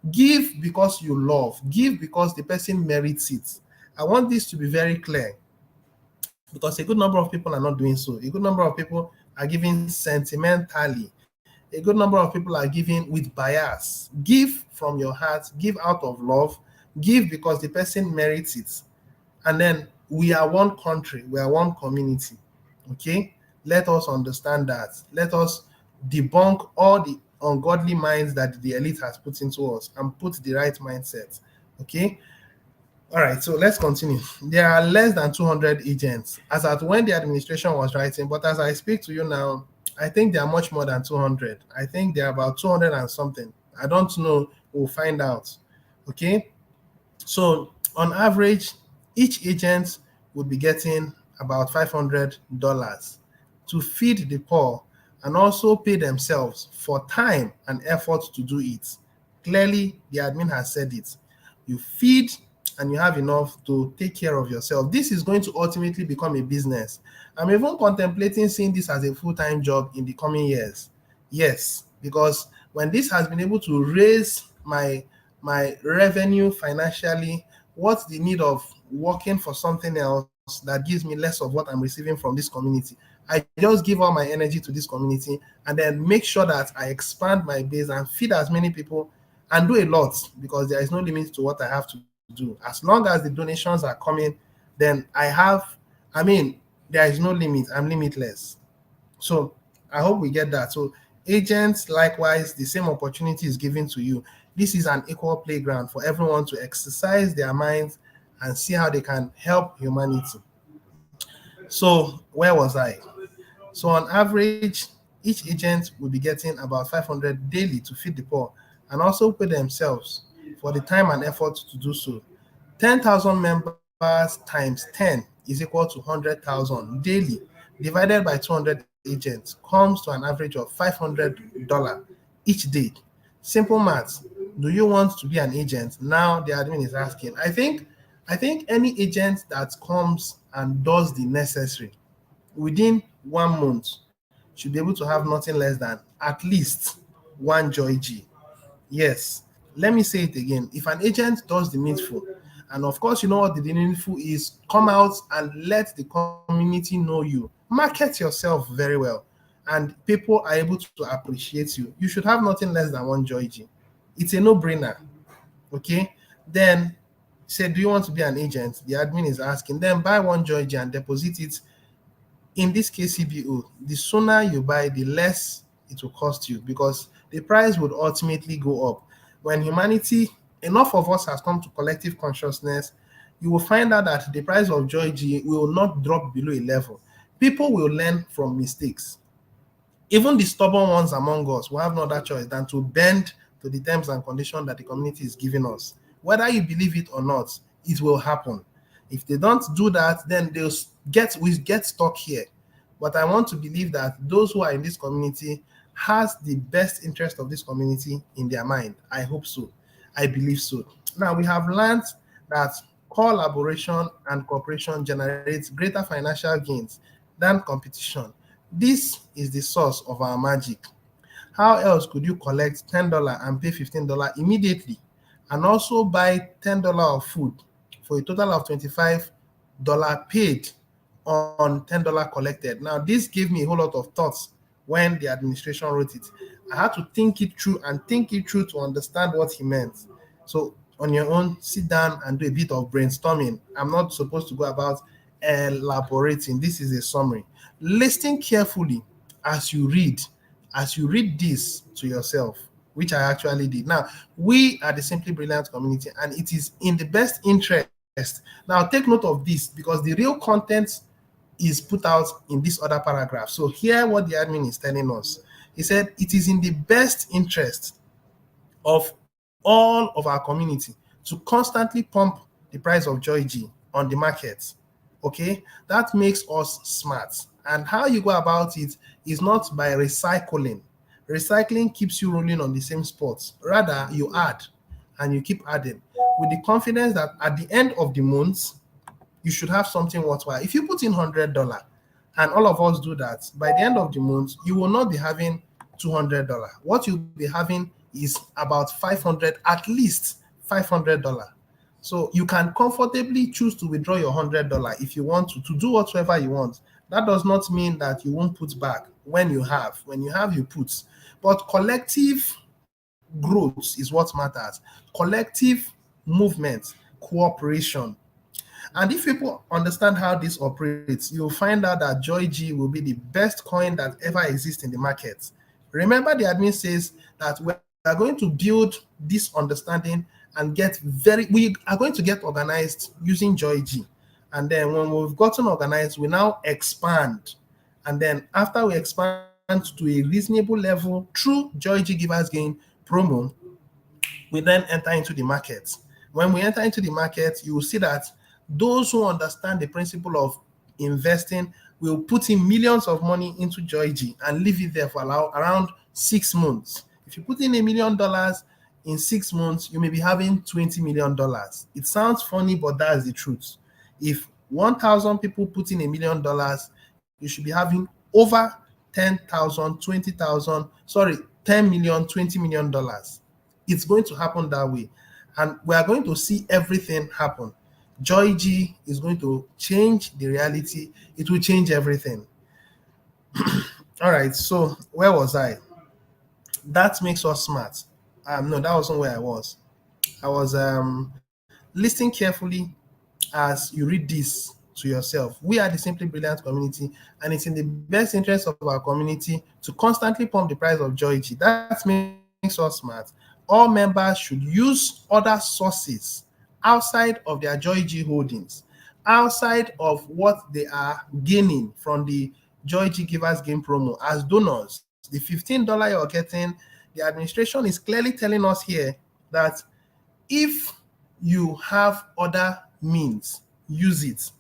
Give because you love. Give because the person merits it. I want this to be very clear, because a good number of people are not doing so. A good number of people are giving sentimentally. A good number of people are giving with bias. Give from your heart. Give out of love. Give because the person merits it. And then we are one country. We are one community. Okay? Let us understand that. Let us debunk all the ungodly minds that the elite has put into us and put the right mindset. Okay? All right, so let's continue. There are less than 200 agents as at when the administration was writing, but as I speak to you now, I think there are much more than 200. I think there are about 200 and something. I don't know. We'll find out. Okay? So on average, each agent would be getting about $500 to feed the poor and also pay themselves for time and effort to do it. Clearly, the admin has said it. You feed and you have enough to take care of yourself. This is going to ultimately become a business. I'm even contemplating seeing this as a full-time job in the coming years. Yes, because when this has been able to raise my revenue financially, what's the need of working for something else that gives me less of what I'm receiving from this community? I just give all my energy to this community and then make sure that I expand my base and feed as many people and do a lot, because there is no limit to what I have to do. As long as the donations are coming, then there is no limit. I'm limitless. So I hope we get that. So agents, likewise, the same opportunity is given to you. This is an equal playground for everyone to exercise their minds and see how they can help humanity. So where was I? So on average, each agent will be getting about 500 daily to feed the poor and also pay themselves for the time and effort to do so. 10,000 members times 10 is equal to 100,000 daily, divided by 200 agents, comes to an average of $500 each day. Simple maths. Do you want to be an agent? Now the admin is asking. I think any agent that comes and does the necessary within 1 month should be able to have nothing less than at least one Joy G. Yes. Let me say it again. If an agent does the needful, and of course, you know what the needful is, come out and let the community know you. Market yourself very well. And people are able to appreciate you. You should have nothing less than one Joy G. It's a no-brainer. Okay. Then say, do you want to be an agent? The admin is asking. Then buy one Joy G and deposit it in this case CBO. The sooner you buy, the less it will cost you, because the price would ultimately go up. When humanity, enough of us has come to collective consciousness, you will find out that the price of Joy G will not drop below a level. People will learn from mistakes. Even the stubborn ones among us will have no other choice than to bend to the terms and conditions that the community is giving us. Whether you believe it or not, it will happen. If they don't do that, then we get stuck here. But I want to believe that those who are in this community has the best interest of this community in their mind. I hope so. I believe so. Now we have learned that collaboration and cooperation generates greater financial gains than competition. This is the source of our magic. How else could you collect $10 and pay $15 immediately, and also buy $10 of food for a total of $25 paid on $10 collected? Now, this gave me a whole lot of thoughts when the administration wrote it. I had to think it through and think it through to understand what he meant. So, on your own, sit down and do a bit of brainstorming. I'm not supposed to go about elaborating. This is a summary. Listen carefully as you read this to yourself, which I actually did. Now, we are the Simply Brilliant community, and it is in the best interest. Now, take note of this, because the real content is put out in this other paragraph. So, hear what the admin is telling us. He said, it is in the best interest of all of our community to constantly pump the price of Joy G on the market. Okay, that makes us smart. And how you go about it is not by recycling. Recycling keeps you rolling on the same spot. Rather, you add and you keep adding with the confidence that at the end of the month, you should have something worthwhile. If you put in $100 and all of us do that, by the end of the month, you will not be having $200. What you'll be having is about 500, at least $500. So you can comfortably choose to withdraw your $100 if you want to do whatever you want. That does not mean that you won't put back when you have. When you have, you put. But collective growth is what matters. Collective movement, cooperation. And if people understand how this operates, you'll find out that Joy G will be the best coin that ever exists in the market. Remember, the admin says that we are going to build this understanding and we are going to get organized using Joy G. And then when we've gotten organized, we now expand. And then after we expand to a reasonable level through Joy G Givers Gain promo, we then enter into the market. When we enter into the market, you will see that those who understand the principle of investing will put in millions of money into Joy G and leave it there for around 6 months. If you put in $1 million in 6 months, you may be having $20 million. It sounds funny, but that's the truth. If 1,000 people put in $1 million, you should be having over 10,000, 20,000, sorry, 10 million, $20 million. It's going to happen that way. And we are going to see everything happen. Joy G is going to change the reality. It will change everything. All right, so where was I? That makes us smart. No, that wasn't where I was. I was listening carefully as you read this to yourself. We are the Simply Brilliant community, and it's in the best interest of our community to constantly pump the price of Joy G. That makes us smart. All members should use other sources outside of their Joy G holdings, outside of what they are gaining from the Joy G Givers Game promo as donors. The $15 you're getting, the administration is clearly telling us here that if you have other means, use it,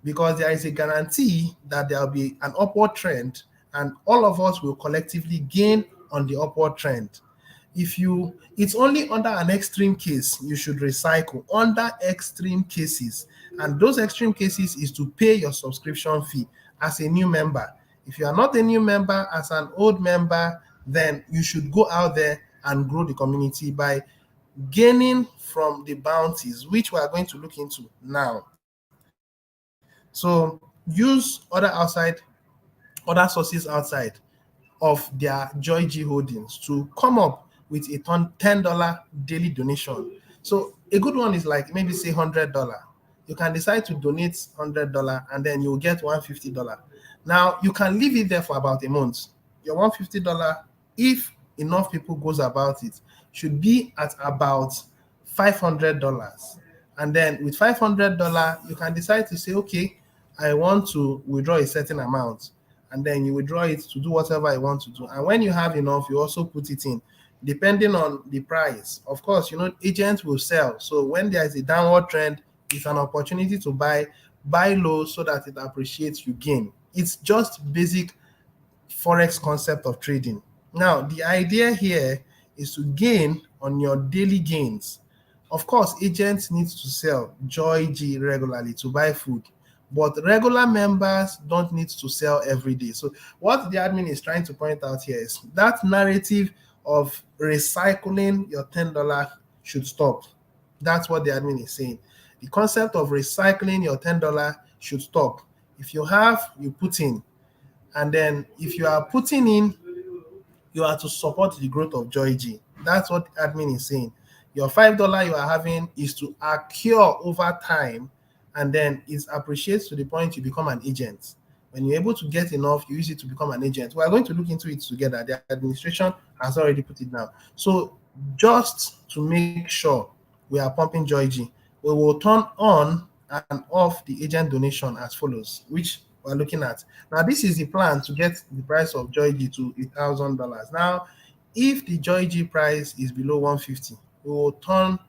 because there is a guarantee that there will be an upward trend and all of us will collectively gain on the upward trend. It's only under an extreme case you should recycle, under extreme cases. And those extreme cases is to pay your subscription fee as a new member. If you are not a new member, as an old member, then you should go out there and grow the community by gaining from the bounties, which we are going to look into now. So use other sources outside of their Joy G holdings to come up with a $10 daily donation. So a good one is like maybe say $100. You can decide to donate $100 and then you'll get $150. Now you can leave it there for about a month. Your $150, if enough people goes about it, should be at about $500. And then with $500, you can decide to say, okay, I want to withdraw a certain amount, and then you withdraw it to do whatever you want to do. And when you have enough, you also put it in, depending on the price. Of course, agents will sell. So when there is a downward trend, it's an opportunity to buy low so that it appreciates, you gain. It's just basic Forex concept of trading. Now, the idea here is to gain on your daily gains. Of course, agents need to sell Joy G regularly to buy food, but regular members don't need to sell every day. So what the admin is trying to point out here is that narrative of recycling your $10 should stop. That's what the admin is saying. The concept of recycling your $10 should stop. If you have, you put in. And then if you are putting in, you are to support the growth of Joy G. That's what the admin is saying. Your $5 you are having is to accrue over time, and then it appreciates to the point you become an agent. When you're able to get enough, you use it to become an agent. We are going to look into it together. The administration has already put it down. So just to make sure we are pumping Joy G, we will turn on and off the agent donation as follows, which we're looking at. Now, this is the plan to get the price of Joy G to $1,000. Now, if the Joy G price is below $150, we will turn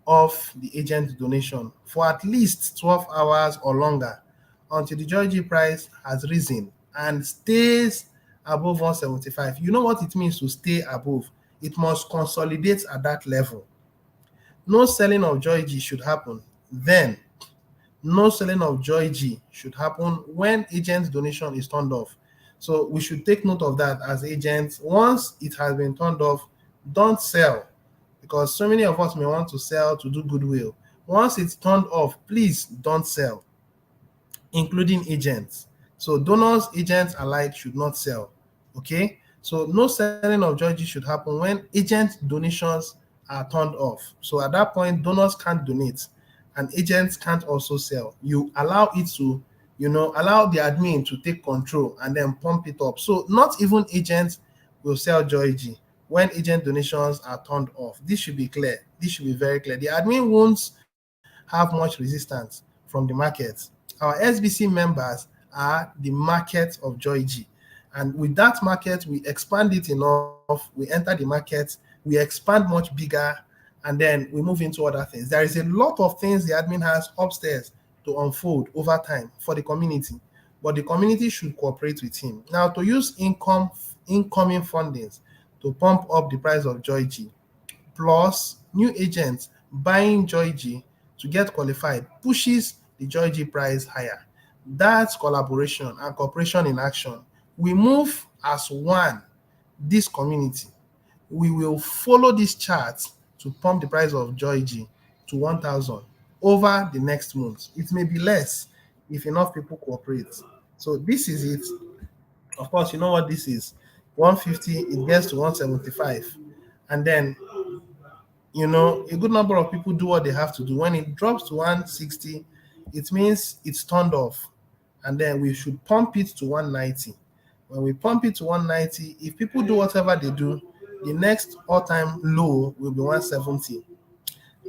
off the agent donation for at least 12 hours or longer until the Joy G price has risen and stays above 175. You know what it means to stay above? It must consolidate at that level. No selling of Joy G should happen then. No selling of Joy G should happen when agent donation is turned off. So we should take note of that as agents. Once it has been turned off, don't sell, because so many of us may want to sell to do goodwill. Once it's turned off, please don't sell, including agents. So donors, agents alike should not sell. Okay? So no selling of Joy G should happen when agent donations are turned off. So at that point, donors can't donate and agents can't also sell. You allow it to, allow the admin to take control and then pump it up. So not even agents will sell Joy G when agent donations are turned off. This should be clear. This should be very clear. The admin won't have much resistance from the market. Our SBC members are the market of Joy G. And with that market, we expand it enough, we enter the market, we expand much bigger, and then we move into other things. There is a lot of things the admin has upstairs to unfold over time for the community, but the community should cooperate with him. Now, to use incoming fundings to pump up the price of Joy G, plus new agents buying Joy G to get qualified, pushes the Joy G price higher. That's collaboration and cooperation in action. We move as one, this community. We will follow this chart to pump the price of Joy G to 1,000 over the next month. It may be less if enough people cooperate. So this is it. Of course, you know what this is. 150, it gets to 175. And then, a good number of people do what they have to do. When it drops to 160, it means it's turned off. And then we should pump it to 190. When we pump it to 190, if people do whatever they do, the next all-time low will be 170.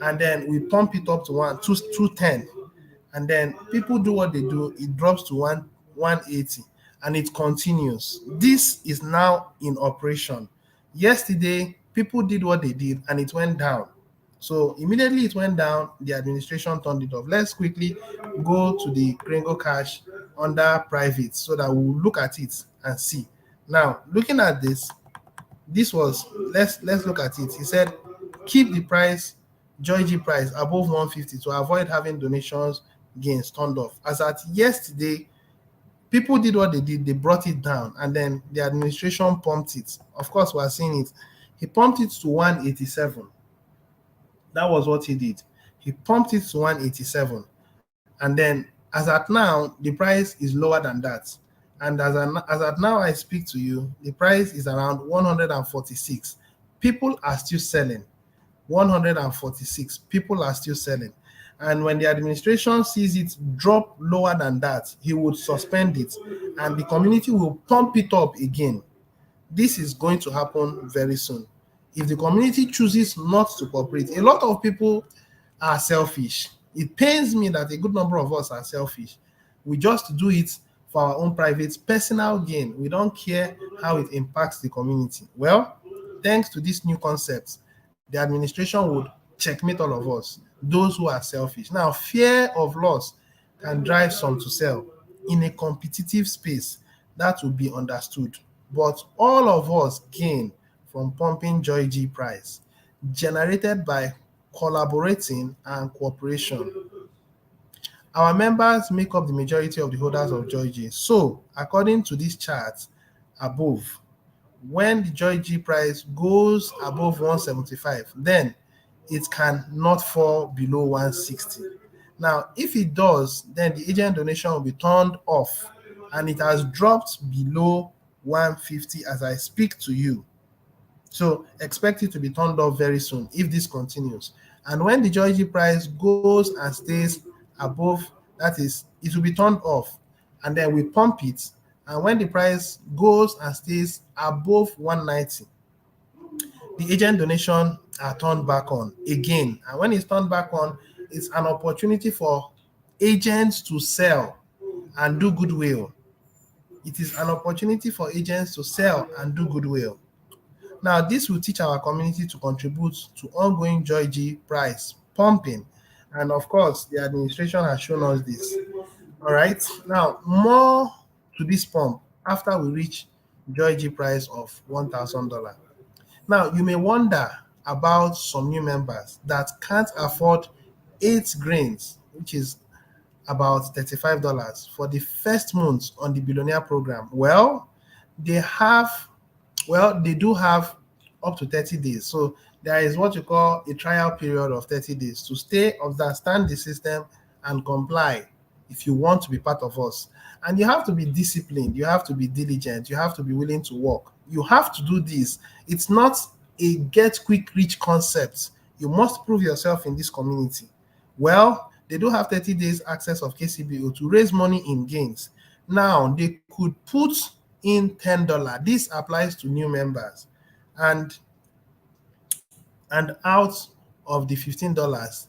And then we pump it up to 210. And then people do what they do, it drops to 180. And it continues. This is now in operation. Yesterday, people did what they did and it went down. So immediately it went down, the administration turned it off. Let's quickly go to the Gringo Cash under private so that we'll look at it and see. Now, looking at this, this was let's look at it. He said, keep the price, Joy G price above 150 to avoid having donations gains turned off. As at yesterday, people did what they did, they brought it down, and then the administration pumped it. Of course, we're seeing it. He pumped it to 187. That was what he did. He pumped it to 187. And then as at now, the price is lower than that. And as at now I speak to you, the price is around 146. People are still selling. 146. People are still selling. And when the administration sees it drop lower than that, he would suspend it and the community will pump it up again. This is going to happen very soon. If the community chooses not to cooperate, a lot of people are selfish. It pains me that a good number of us are selfish. We just do it for our own private personal gain. We don't care how it impacts the community. Well, thanks to this new concept, the administration would checkmate all of us, those who are selfish. Now, fear of loss can drive some to sell in a competitive space. That will be understood. But all of us gain from pumping Joy G price, generated by collaborating and cooperation. Our members make up the majority of the holders of Joy G. So, according to this chart above, when the Joy G price goes above 175, then it can not fall below 160. Now, if it does, then the agent donation will be turned off, and it has dropped below 150 as I speak to you. So expect it to be turned off very soon if this continues. And when the Joy G price goes and stays above, that is, it will be turned off, and then we pump it. And when the price goes and stays above 190, the agent donation are turned back on again. And when it's turned back on, it's an opportunity for agents to sell and do goodwill. It is an opportunity for agents to sell and do goodwill. Now, this will teach our community to contribute to ongoing Joy G price pumping. And of course, the administration has shown us this. All right. Now, more to this pump after we reach Joy G price of $1,000. Now, you may wonder about some new members that can't afford 8 grains, which is about $35 for the first month on the Billionaire program. Well, they have, they do have up to 30 days. So there is what you call a trial period of 30 days to stay, understand the system, and comply if you want to be part of us. And you have to be disciplined, you have to be diligent, you have to be willing to work. You have to do this. It's not a get quick rich concept. You must prove yourself in this community. Well, they do have 30 days access of KCBO to raise money in gains. Now, they could put in $10. This applies to new members. And out of the $15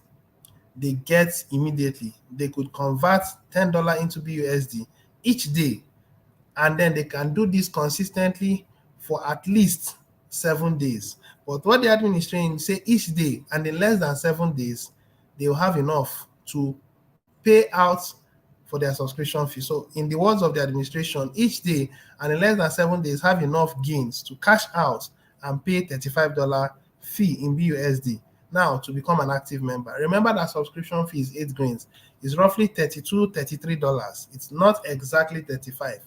they get immediately, they could convert $10 into BUSD each day. And then they can do this consistently for at least 7 days. But what the administration say each day, and in less than 7 days, they will have enough to pay out for their subscription fee. So in the words of the administration, each day and in less than 7 days have enough gains to cash out and pay $35 fee in BUSD. Now, to become an active member, remember that subscription fee is 8 grains. It's roughly $32, $33. It's not exactly 35.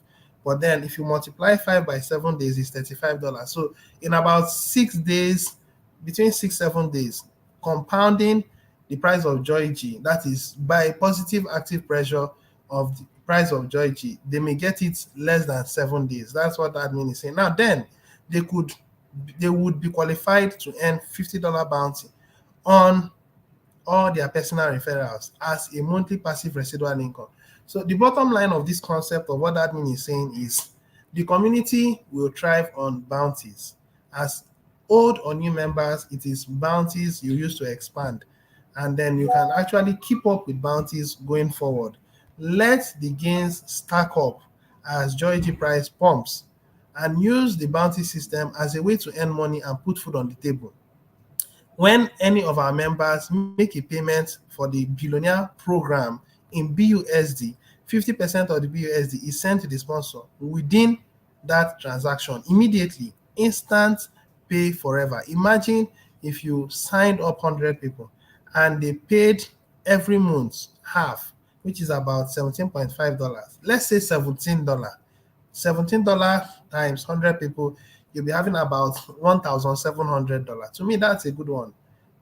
But then if you multiply 5 by 7 days, it's $35. So in about 6 days, between 6-7 days, compounding the price of Joy G, that is by positive active pressure of the price of Joy G, they may get it less than 7 days. That's what that admin is saying. Now then, they would be qualified to earn $50 bounty on all their personal referrals as a monthly passive residual income. So the bottom line of this concept of what that admin is saying is the community will thrive on bounties. As old or new members, it is bounties you use to expand. And then you can actually keep up with bounties going forward. Let the gains stack up as Joy G price pumps, and use the bounty system as a way to earn money and put food on the table. when any of our members make a payment for the billionaire program in BUSD, 50% of the BUSD is sent to the sponsor within that transaction immediately, instant pay forever. Imagine if you signed up 100 people and they paid every month half, which is about $17.5. Let's say $17. $17 times 100 people, you'll be having about $1,700. To me, that's a good one.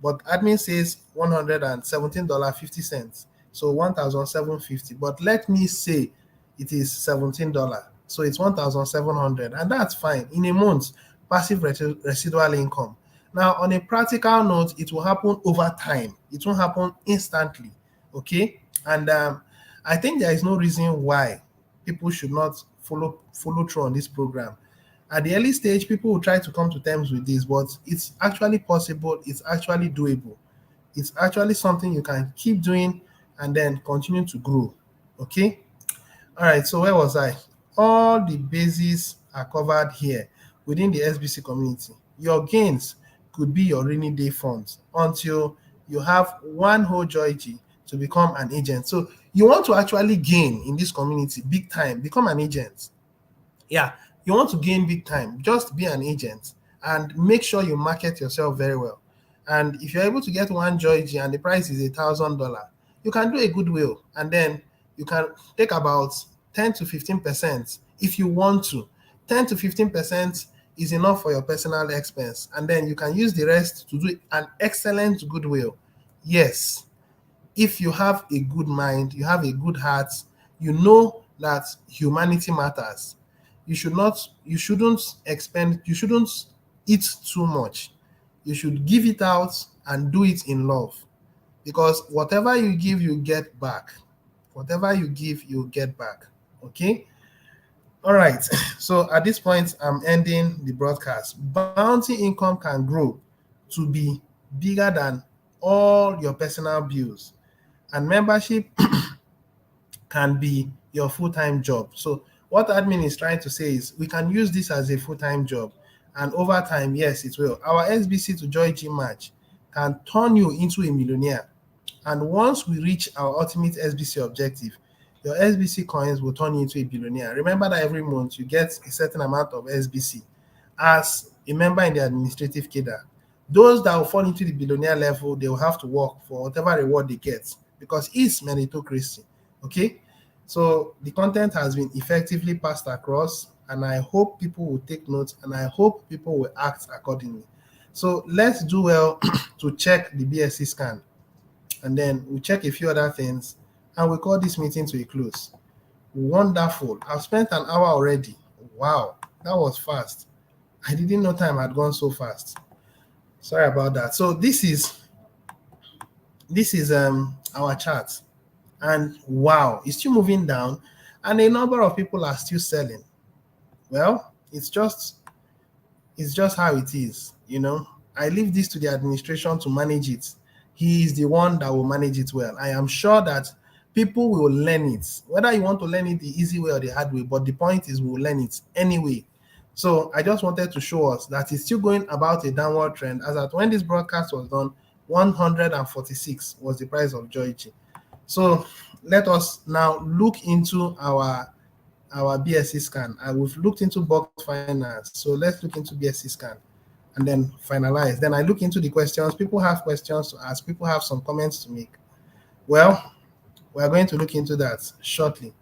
But admin says $117.50. So 1,750. But let me say it is $17. So it's 1,700. And that's fine. In a month, passive residual income. Now, on a practical note, it will happen over time. It won't happen instantly. Okay. And I think there is no reason why people should not follow through on this program. At the early stage, people will try to come to terms with this, but it's actually possible, it's actually doable. It's actually something you can keep doing and then continue to grow. Okay. All right. So where was I? All the bases are covered here within the SBC community. Your gains could be your rainy day funds until you have one whole Joy G to become an agent. So you want to actually gain in this community big time, become an agent. Yeah, you want to gain big time, just be an agent and make sure you market yourself very well. And if you're able to get one Joy G and the price is $1,000, you can do a goodwill and then you can take about 10 to 15% if you want to. 10 to 15% is enough for your personal expense, and then you can use the rest to do an excellent goodwill. Yes, if you have a good mind, you have a good heart, you know that humanity matters. You shouldn't expend, you shouldn't eat too much. You should give it out and do it in love. Because whatever you give, you get back. Whatever you give, you get back. Okay? All right. So at this point, I'm ending the broadcast. Bounty income can grow to be bigger than all your personal bills. And membership can be your full-time job. So what admin is trying to say is we can use this as a full-time job. And over time, yes, it will. Our SBC to Joy G match can turn you into a millionaire. And once we reach our ultimate SBC objective, your SBC coins will turn you into a billionaire. Remember that every month you get a certain amount of SBC as a member in the administrative cadre. Those that will fall into the billionaire level, they will have to work for whatever reward they get because it's meritocracy. Okay? So the content has been effectively passed across, and I hope people will take notes and I hope people will act accordingly. So let's do well to check the BSC scan, and then we check a few other things, and we call this meeting to a close. Wonderful. I've spent an hour already. Wow, that was fast. I didn't know time had gone so fast. Sorry about that. So this is our chart, and wow, it's still moving down, and a number of people are still selling. Well, it's just how it is, you know. I leave this to the administration to manage it. He is the one that will manage it well. I am sure that people will learn it, whether you want to learn it the easy way or the hard way, but the point is we'll learn it anyway. So I just wanted to show us that it's still going about a downward trend, as at when this broadcast was done, 146 was the price of Joy G. So let us now look into our BSC scan. We've looked into box finance, so let's look into BSC scan and then finalize. Then I look into the questions. People have questions to ask. People have some comments to make. Well, we're going to look into that shortly.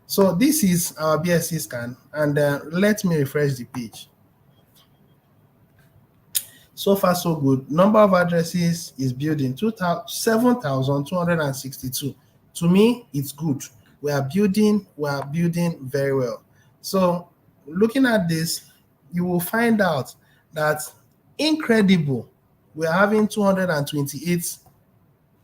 So this is our BSC scan, and let me refresh the page. So far, so good. Number of addresses is building 7,262. To me, it's good. We are building very well. So looking at this, you will find out that incredible, we're having 228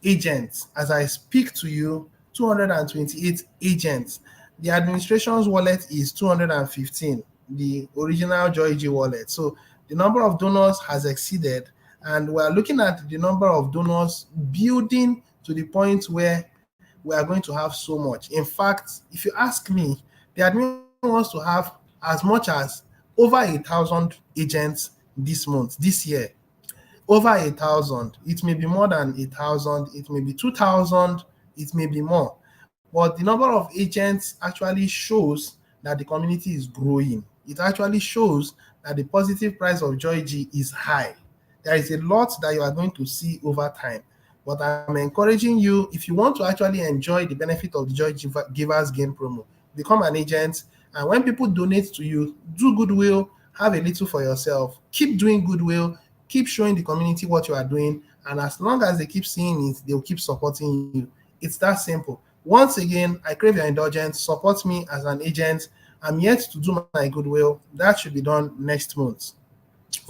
agents. As I speak to you, 228 agents. The administration's wallet is 215, the original Joy G wallet. So the number of donors has exceeded, and we're looking at the number of donors building to the point where we are going to have so much. In fact, if you ask me, the admin wants to have as much as over 1,000 agents this month, this year. over 1,000. It may be more than 1,000. It may be 2,000. It may be more. But the number of agents actually shows that the community is growing. It actually shows that the positive price of Joy G is high. There is a lot that you are going to see over time. But I'm encouraging you, if you want to actually enjoy the benefit of the Joy Givers Gain promo, become an agent. And when people donate to you, do goodwill, have a little for yourself. Keep doing goodwill, keep showing the community what you are doing. And as long as they keep seeing it, they'll keep supporting you. It's that simple. Once again, I crave your indulgence. Support me as an agent. I'm yet to do my goodwill. That should be done next month.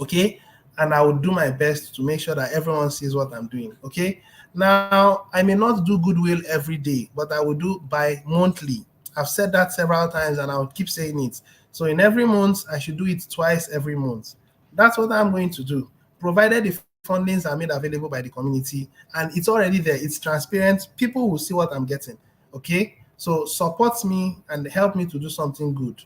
Okay? And I will do my best to make sure that everyone sees what I'm doing. Okay? Now, I may not do goodwill every day, but I will do bi-monthly. I've said that several times and I'll keep saying it. So in every month, I should do it twice every month. That's what I'm going to do, provided the fundings are made available by the community and it's already there. It's transparent. People will see what I'm getting. Okay? So support me and help me to do something good.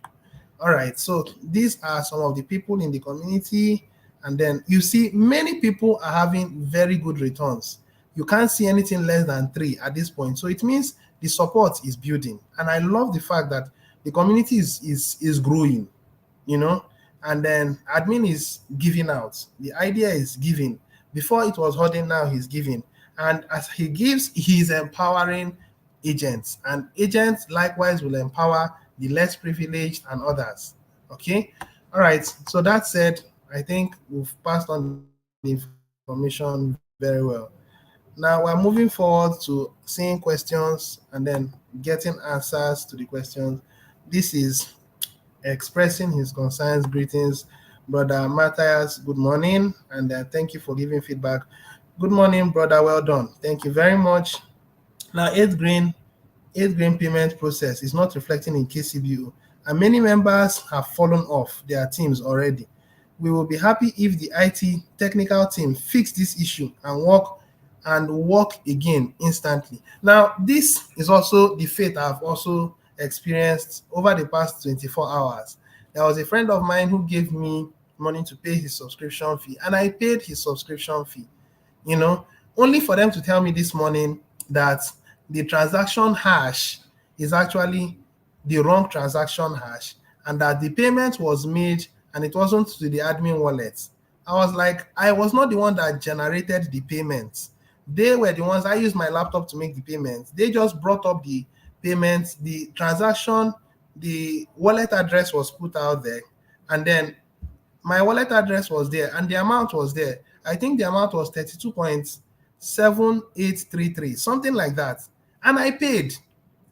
All right. So these are some of the people in the community. And then you see many people are having very good returns. You can't see anything less than 3 at this point. So it means the support is building. And I love the fact that the community is growing, you know, and then admin is giving out. The idea is giving. Before it was holding, now he's giving. And as he gives, he's empowering agents. And agents likewise will empower the less privileged and others. Okay? All right. So that said, I think we've passed on the information very well. Now we're moving forward to seeing questions and then getting answers to the questions. This is expressing his concerns. Greetings, Brother Matthias. Good morning, and thank you for giving feedback. Good morning, brother. Well done. Thank you very much. Now, eighth green payment process is not reflecting in KCBU, and many members have fallen off their teams already. We will be happy if the IT technical team fix this issue and work again instantly. Now, this is also the fate I've also experienced over the past 24 hours. There was a friend of mine who gave me money to pay his subscription fee, and I paid his subscription fee, only for them to tell me this morning that the transaction hash is actually the wrong transaction hash and that the payment was made and it wasn't to the admin wallet. I was like, I was not the one that generated the payments. They were the ones. I used my laptop to make the payments. They just brought up the payments, the transaction, the wallet address was put out there, and then my wallet address was there and the amount was there. I think the amount was 32.7833, something like that. And I paid,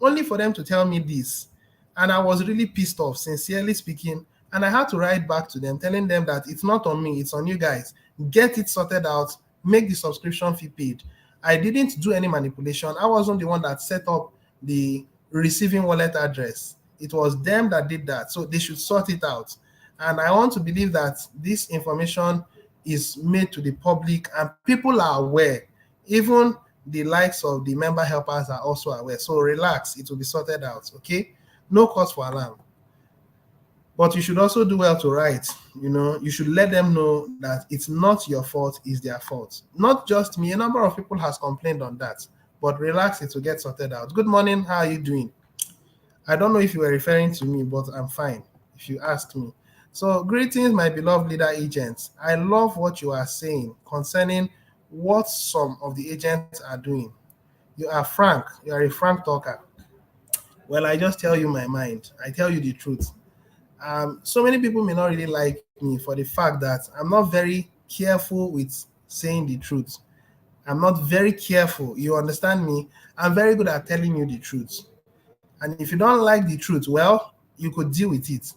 only for them to tell me this. And I was really pissed off, sincerely speaking. And I had to write back to them, telling them that it's not on me, it's on you guys. Get it sorted out, make the subscription fee paid. I didn't do any manipulation. I wasn't the one that set up the receiving wallet address. It was them that did that. So they should sort it out. And I want to believe that this information is made to the public and people are aware. Even the likes of the member helpers are also aware. So relax, it will be sorted out, okay? No cause for alarm. But you should also do well to write. You should let them know that it's not your fault, it's their fault. Not just me, a number of people has complained on that. But relax, it will get sorted out. Good morning, how are you doing? I don't know if you were referring to me, but I'm fine if you asked me. So greetings, my beloved leader agents. I love what you are saying concerning what some of the agents are doing. You are frank. You are a frank talker. Well, I just tell you my mind. I tell you the truth. So many people may not really like me for the fact that I'm not very careful with saying the truth. I'm not very careful. You understand me? I'm very good at telling you the truth. And if you don't like the truth, well, you could deal with it.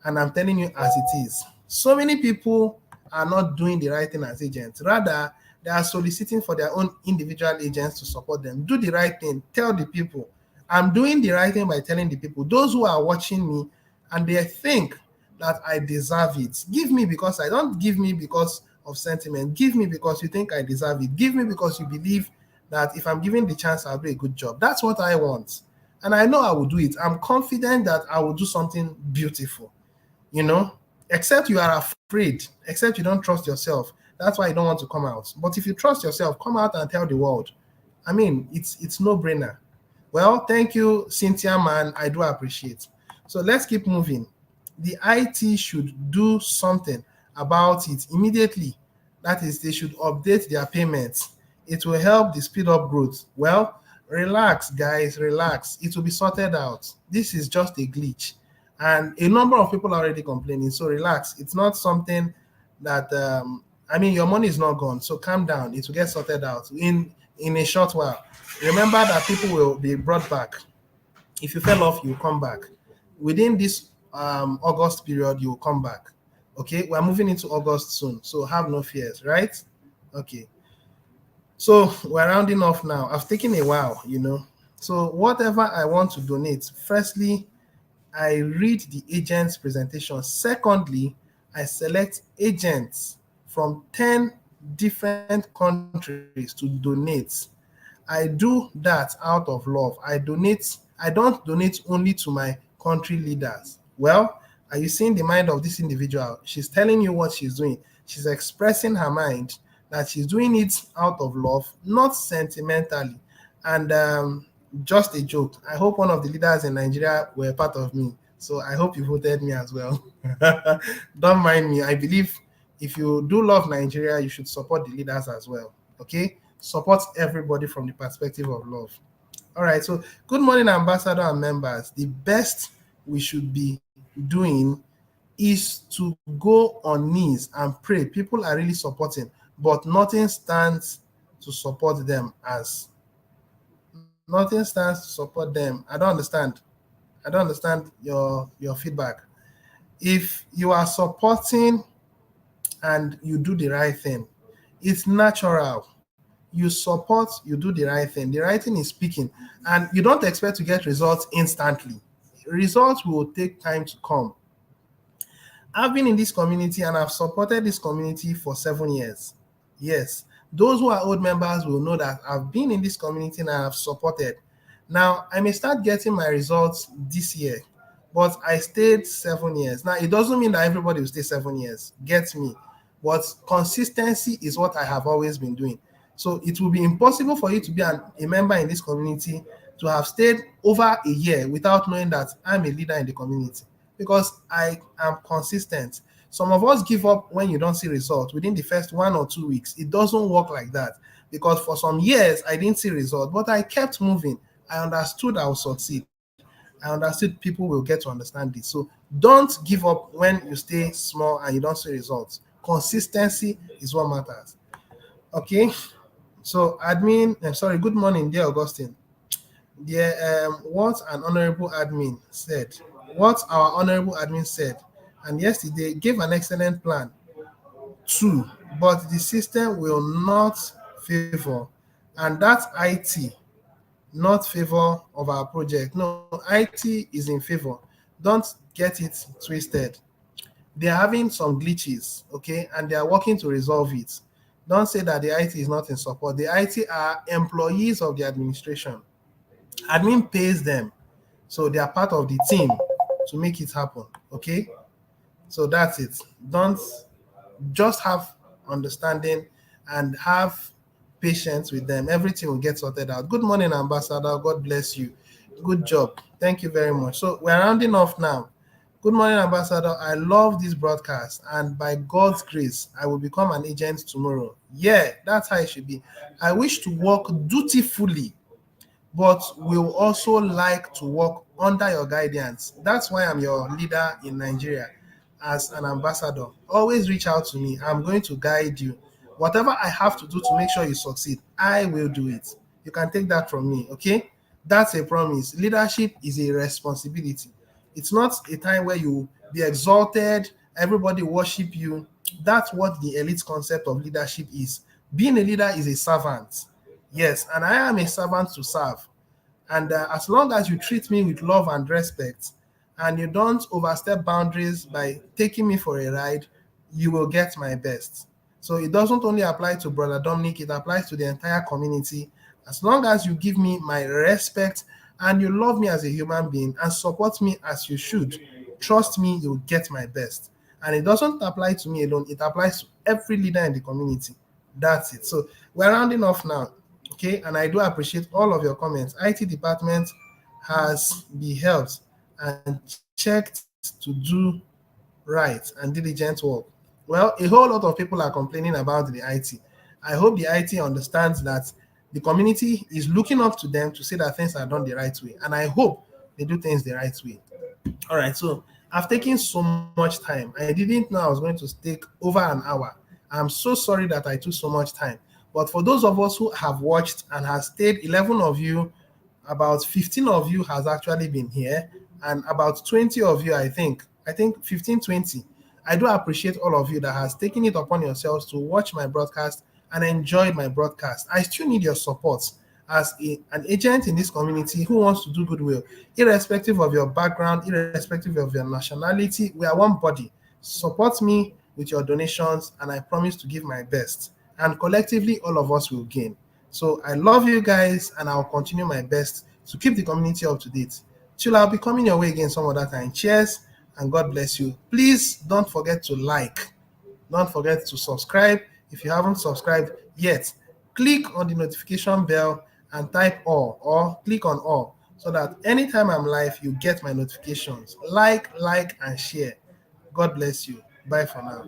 And I'm telling you as it is. So many people are not doing the right thing as agents. Rather, they are soliciting for their own individual agents to support them. Do the right thing. Tell the people. I'm doing the right thing by telling the people. Those who are watching me and they think that I deserve it. Give me because I don't give me because of sentiment. Give me because you think I deserve it. Give me because you believe that if I'm given the chance, I'll do a good job. That's what I want. And I know I will do it. I'm confident that I will do something beautiful. Except you are afraid, except you don't trust yourself. That's why you don't want to come out. But if you trust yourself, come out and tell the world. I mean, it's no brainer. Well, thank you, Cynthia, man. I do appreciate. So let's keep moving. The IT should do something about it immediately. That is, they should update their payments. It will help the speed up growth. Well, relax, guys, relax. It will be sorted out. This is just a glitch. And a number of people are already complaining. So relax. It's not something that, I mean, your money is not gone. So calm down. It will get sorted out in a short while. Remember that people will be brought back. If you fell off, you come back. Within this August period, you will come back. Okay, we're moving into August soon, so have no fears, right? Okay, so we're rounding off now. I've taken a while, you know. So whatever I want to donate, firstly, I read the agent's presentation. Secondly, I select agents from 10 different countries to donate. I do that out of love. I don't donate only to my country leaders. Well, are you seeing the mind of this individual? She's telling you what she's doing. She's expressing her mind that she's doing it out of love, not sentimentally. And just a joke. I hope one of the leaders in Nigeria were part of me. So I hope you voted me as well. Don't mind me. I believe if you do love Nigeria, you should support the leaders as well. Okay? Support everybody from the perspective of love. All right. So good morning, ambassador and members. The best we should be doing is to go on knees and pray. People are really supporting, but nothing stands to support them as nothing stands to support them. I don't understand. I don't understand your feedback. If you are supporting and you do the right thing, it's natural. You support, you do the right thing. The right thing is speaking, and you don't expect to get results instantly. Results will take time to come. I've been in this community and I've supported this community for 7 years. Yes, those who are old members will know that I've been in this community and I've supported. Now, I may start getting my results this year, but I stayed 7 years. Now, it doesn't mean that everybody will stay 7 years. Get me? But consistency is what I have always been doing. So it will be impossible for you to be a member in this community to have stayed over a year without knowing that I'm a leader in the community, because I am consistent. Some of us give up when you don't see results within the first 1 or 2 weeks. It doesn't work like that, because for some years I didn't see results, but I kept moving. I understood I would succeed. I understood people will get to understand this. So don't give up when you stay small and you don't see results. Consistency is what matters. Okay. So admin, I'm sorry, good morning, dear Augustine. Dear, what an honorable admin said, what our honorable admin said, and yesterday gave an excellent plan too, but the system will not favor, and that's IT, not favor of our project. No, IT is in favor. Don't get it twisted. They're having some glitches, okay, and they are working to resolve it. Don't say that the IT is not in support. The IT are employees of the administration. Admin pays them, so they are part of the team to make it happen. Okay, so that's it. Don't just have understanding and have patience with them. Everything will get sorted out. Good morning, ambassador. God bless you. Good job. Thank you very much. So we're rounding off now. Good morning, ambassador. I love this broadcast, and by God's grace, I will become an agent tomorrow. Yeah, that's how it should be. I wish to work dutifully, but will also like to work under your guidance. That's why I'm your leader in Nigeria as an ambassador. Always reach out to me. I'm going to guide you. Whatever I have to do to make sure you succeed, I will do it. You can take that from me, okay? That's a promise. Leadership is a responsibility. It's not a time where you be exalted, everybody worship you. That's what the elite concept of leadership is. Being a leader is a servant. Yes, and I am a servant to serve. And as long as you treat me with love and respect, and you don't overstep boundaries by taking me for a ride, you will get my best. So it doesn't only apply to Brother Dominic, it applies to the entire community. As long as you give me my respect and you love me as a human being and support me as you should, trust me, you'll get my best. And it doesn't apply to me alone, it applies to every leader in the community. That's it. So we're rounding off now. Okay, and I do appreciate all of your comments. IT department has been helped and checked to do right and diligent work. Well, a whole lot of people are complaining about the IT. I hope the IT understands that the community is looking up to them to see that things are done the right way. And I hope they do things the right way. All right, so I've taken so much time. I didn't know I was going to take over an hour. I'm so sorry that I took so much time. But for those of us who have watched and has stayed, 11 of you, about 15 of you has actually been here, and about 20 of you, I think 15, 20. I do appreciate all of you that has taken it upon yourselves to watch my broadcast and enjoyed my broadcast. I still need your support as an agent in this community who wants to do goodwill, irrespective of your background, irrespective of your nationality. We are one body. Support me with your donations, and I promise to give my best. And collectively, all of us will gain. So I love you guys, and I'll continue my best to keep the community up to date. Till I'll be coming your way again some other time. Cheers, and God bless you. Please don't forget to like. Don't forget to subscribe. If you haven't subscribed yet, click on the notification bell and type all or click on all so that anytime I'm live, you get my notifications. Like, and share. God bless you. Bye for now.